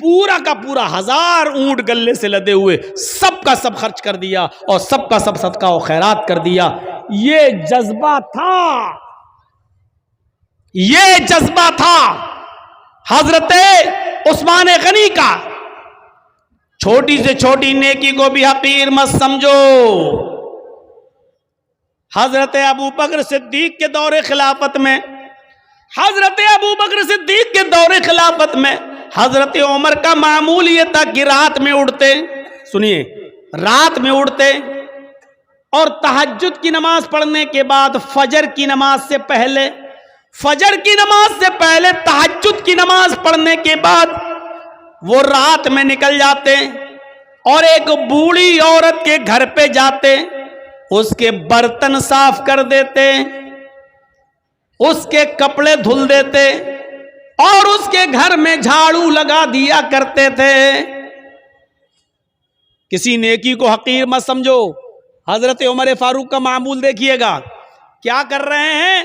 پورا کا پورا 1000 اونٹ گلے سے لدے ہوئے سب کا سب خرچ کر دیا اور سب کا سب صدقہ و خیرات کر دیا. یہ جذبہ تھا حضرت عثمان غنی کا. چھوٹی سے چھوٹی نیکی کو بھی حقیر مت سمجھو. حضرت ابو بکر صدیق کے دور خلافت میں حضرت عمر کا معمول یہ تھا کہ رات میں اٹھتے اور تہجد کی نماز پڑھنے کے بعد فجر کی نماز سے پہلے تہجد کی نماز پڑھنے کے بعد وہ رات میں نکل جاتے اور ایک بوڑھی عورت کے گھر پہ جاتے, اس کے برتن صاف کر دیتے, اس کے کپڑے دھل دیتے اور اس کے گھر میں جھاڑو لگا دیا کرتے تھے. کسی نیکی کو حقیر مت سمجھو. حضرت عمر فاروق کا معمول دیکھیے گا, کیا کر رہے ہیں؟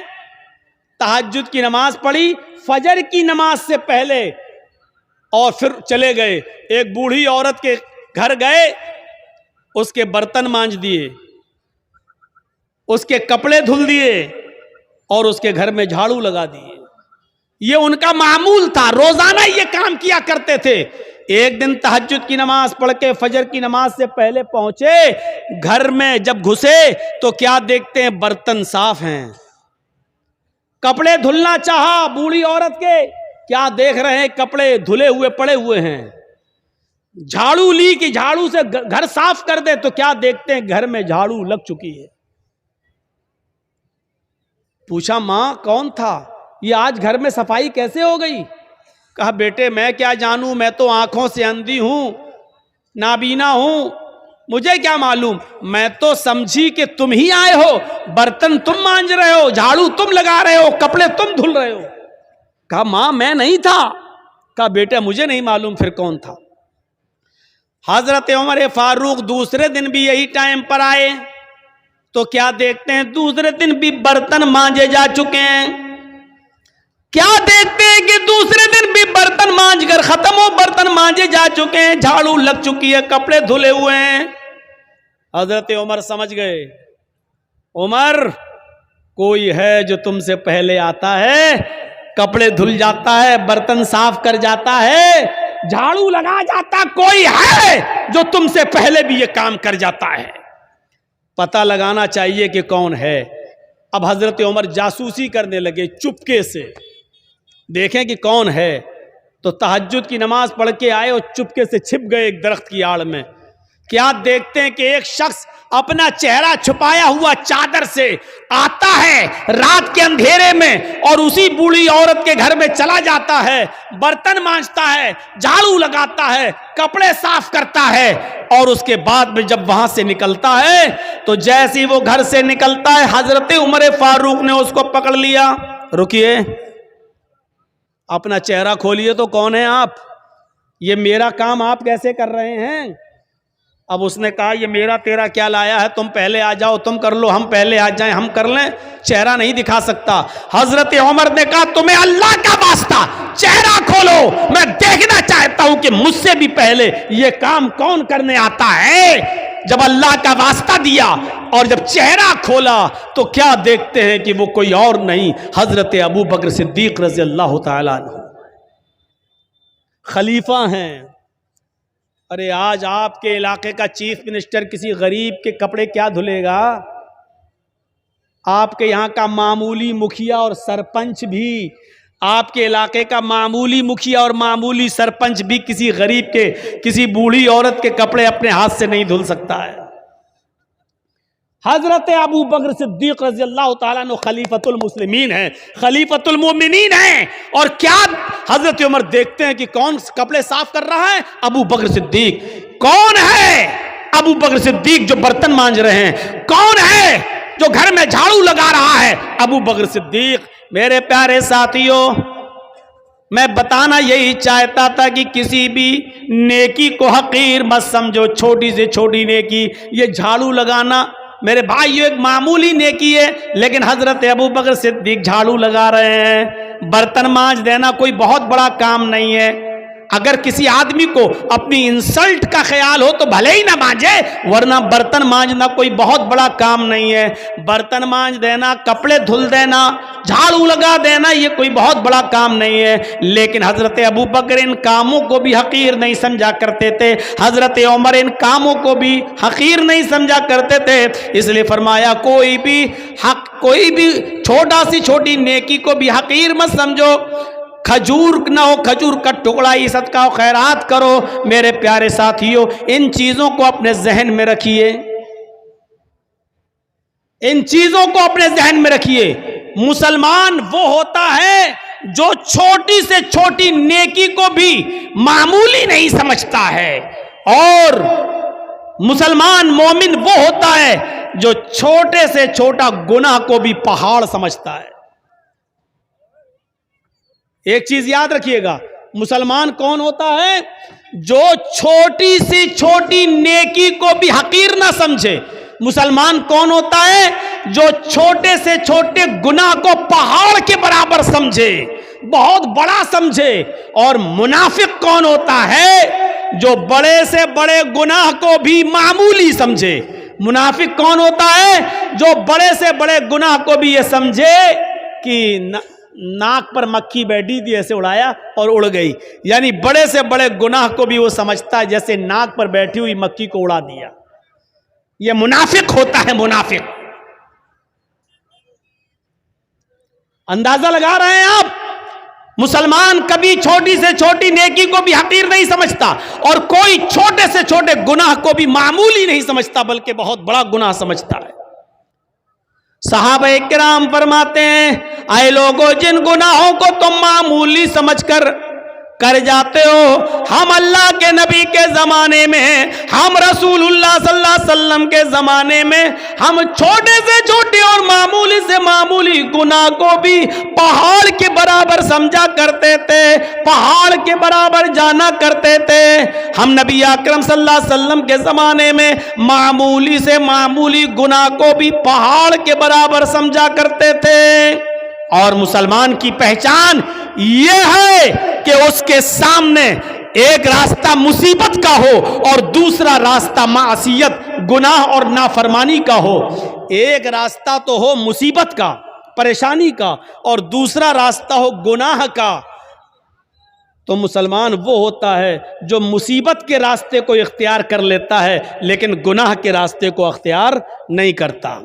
تہجد کی نماز پڑھی فجر کی نماز سے پہلے اور پھر چلے گئے, ایک بوڑھی عورت کے گھر گئے, اس کے برتن مانج دیے, اس کے کپڑے دھل دیے اور اس کے گھر میں جھاڑو لگا دیے. یہ ان کا معمول تھا, روزانہ یہ کام کیا کرتے تھے. ایک دن تہجد کی نماز پڑھ کے فجر کی نماز سے پہلے پہنچے, گھر میں جب گھسے تو کیا دیکھتے ہیں؟ برتن صاف ہیں. کپڑے دھلنا چاہا بوڑھی عورت کے, کیا دیکھ رہے ہیں؟ کپڑے دھلے ہوئے پڑے ہوئے ہیں. جھاڑو لی کہ جھاڑو سے گھر صاف کر دے تو کیا دیکھتے ہیں؟ گھر میں جھاڑو لگ چکی ہے. پوچھا ماں کون تھا؟ یہ آج گھر میں صفائی کیسے ہو گئی؟ کہا بیٹے میں کیا جانوں, میں تو آنکھوں سے اندھی ہوں, نابینا ہوں, مجھے کیا معلوم. میں تو سمجھی کہ تم ہی آئے ہو, برتن تم مانج رہے ہو, جھاڑو تم لگا رہے ہو, کپڑے تم دھل رہے ہو. کہا ماں میں نہیں تھا. کہا بیٹا مجھے نہیں معلوم پھر کون تھا. حضرت عمر فاروق دوسرے دن بھی یہی ٹائم پر آئے تو کیا دیکھتے ہیں؟ دوسرے دن بھی برتن مانجے جا چکے ہیں. کیا دیکھتے ہیں کہ دوسرے دن بھی برتن مانج کر ختم ہو, برتن مانجے جا چکے ہیں, جھاڑو لگ چکی ہے, کپڑے دھلے ہوئے ہیں. حضرت عمر سمجھ گئے, عمر کوئی ہے جو تم سے پہلے آتا ہے, کپڑے دھل جاتا ہے, برتن صاف کر جاتا ہے, جھاڑو لگا جاتا, کوئی ہے جو تم سے پہلے بھی یہ کام کر جاتا ہے. پتہ لگانا چاہیے کہ کون ہے. اب حضرت عمر جاسوسی کرنے لگے, چپکے سے دیکھیں کہ کون ہے. تو تہجد کی نماز پڑھ کے آئے اور چپکے سے چھپ گئے ایک درخت کی آڑ میں. کیا دیکھتے ہیں کہ ایک شخص اپنا چہرہ چھپایا ہوا چادر سے آتا ہے رات کے اندھیرے میں اور اسی بوڑھی عورت کے گھر میں چلا جاتا ہے, برتن مانجتا ہے, جھاڑو لگاتا ہے, کپڑے صاف کرتا ہے, اور اس کے بعد میں جب وہاں سے نکلتا ہے تو جیسے وہ گھر سے نکلتا ہے حضرت عمر فاروق نے اس کو پکڑ لیا. رکیے, اپنا چہرہ کھولیے تو کون ہے آپ؟ یہ میرا کام آپ کیسے کر رہے ہیں؟ اب اس نے کہا یہ میرا تیرا کیا لایا ہے, تم پہلے آ جاؤ, تم کر لو, ہم پہلے آ جائیں, ہم کر لیں, چہرہ نہیں دکھا سکتا. حضرت عمر نے کہا تمہیں اللہ کا واسطہ چہرہ کھولو, میں دیکھنا چاہتا ہوں کہ مجھ سے بھی پہلے یہ کام کون کرنے آتا ہے. جب اللہ کا واسطہ دیا اور جب چہرہ کھولا تو کیا دیکھتے ہیں کہ وہ کوئی اور نہیں, حضرت ابو بکر صدیق رضی اللہ تعالیٰ عنہ خلیفہ ہیں. ارے آج آپ کے علاقے کا چیف منسٹر کسی غریب کے کپڑے کیا دھلے گا؟ آپ کے یہاں کا معمولی مکھیا اور سرپنچ بھی, آپ کے علاقے کا معمولی مکھیا اور معمولی سرپنچ بھی کسی غریب کے, کسی بوڑھی عورت کے کپڑے اپنے ہاتھ سے نہیں دھل سکتا ہے. حضرت ابو بکر صدیق رضی اللہ تعالیٰ عنہ خلیفۃ المسلمین ہیں, خلیفۃ المومنین ہیں. اور کیا حضرت عمر دیکھتے ہیں کہ کون کپڑے صاف کر رہا ہے؟ ابو بکر صدیق. کون ہے ابو بکر صدیق جو برتن مانج رہے ہیں؟ کون ہے جو گھر میں جھاڑو لگا رہا ہے؟ ابو بکر صدیق. میرے پیارے ساتھیوں, میں بتانا یہی چاہتا تھا کہ کسی بھی نیکی کو حقیر مت سمجھو. چھوٹی سے چھوٹی نیکی, یہ جھاڑو لگانا میرے بھائی یہ ایک معمولی نیکی ہے, لیکن حضرت ابو بکر صدیق جھاڑو لگا رہے ہیں. برتن مانج دینا کوئی بہت بڑا کام نہیں ہے. اگر کسی آدمی کو اپنی انسلٹ کا خیال ہو تو بھلے ہی نہ مانجے، ورنہ برتن مانجنا کوئی بہت بڑا کام نہیں ہے۔ برتن مانج دینا، کپڑے دھل دینا، جھاڑو لگا دینا، یہ کوئی بہت بڑا کام نہیں ہے۔ لیکن حضرت ابو بکر ان کاموں کو بھی حقیر نہیں سمجھا کرتے تھے، حضرت عمر ان کاموں کو بھی حقیر نہیں سمجھا کرتے تھے۔ اس لیے فرمایا کوئی بھی چھوٹا سی چھوٹی نیکی کو بھی حقیر مت سمجھو۔ کھجور نہ ہو، کھجور کا ٹکڑا ہی صدقہ و خیرات کرو۔ میرے پیارے ساتھیوں، ان چیزوں کو اپنے ذہن میں رکھیے، ان چیزوں کو اپنے ذہن میں رکھیے۔ مسلمان وہ ہوتا ہے جو چھوٹی سے چھوٹی نیکی کو بھی معمولی نہیں سمجھتا ہے، اور مسلمان مومن وہ ہوتا ہے جو چھوٹے سے چھوٹا گناہ کو بھی پہاڑ سمجھتا ہے۔ ایک چیز یاد رکھیے گا، مسلمان کون ہوتا ہے؟ جو چھوٹی سی چھوٹی نیکی کو بھی حقیر نہ سمجھے۔ مسلمان کون ہوتا ہے؟ جو چھوٹے سے چھوٹے گناہ کو پہاڑ کے برابر سمجھے، بہت بڑا سمجھے۔ اور منافق کون ہوتا ہے؟ جو بڑے سے بڑے گناہ کو بھی معمولی سمجھے۔ منافق کون ہوتا ہے؟ جو بڑے سے بڑے گناہ کو بھی یہ سمجھے کہ ناک پر مکھی بیٹھی تھی، ایسے اڑایا اور اڑ گئی، یعنی بڑے سے بڑے گناہ کو بھی وہ سمجھتا ہے جیسے ناک پر بیٹھی ہوئی مکھی کو اڑا دیا۔ یہ منافق ہوتا ہے، منافق۔ اندازہ لگا رہے ہیں آپ؟ مسلمان کبھی چھوٹی سے چھوٹی نیکی کو بھی حقیر نہیں سمجھتا، اور کوئی چھوٹے سے چھوٹے گناہ کو بھی معمولی نہیں سمجھتا بلکہ بہت بڑا گناہ سمجھتا ہے۔ صحابہ کرام فرماتے ہیں، اے لوگوں، جن گناہوں کو تم معمولی سمجھ کر جاتے ہو، ہم اللہ کے نبی کے زمانے میں، ہم رسول اللہ صلی اللہ علیہ وسلم کے زمانے میں، ہم چھوٹے سے چھوٹے اور معمولی سے معمولی گناہ کو بھی پہاڑ کے برابر سمجھا کرتے تھے، پہاڑ کے برابر جانا کرتے تھے۔ ہم نبی اکرم صلی اللہ علیہ وسلم کے زمانے میں معمولی سے معمولی گناہ کو بھی پہاڑ کے برابر سمجھا کرتے تھے۔ اور مسلمان کی پہچان یہ ہے کہ اس کے سامنے ایک راستہ مصیبت کا ہو اور دوسرا راستہ معصیت، گناہ اور نافرمانی کا ہو۔ ایک راستہ تو ہو مصیبت کا، پریشانی کا، اور دوسرا راستہ ہو گناہ کا۔ تو مسلمان وہ ہوتا ہے جو مصیبت کے راستے کو اختیار کر لیتا ہے لیکن گناہ کے راستے کو اختیار نہیں کرتا۔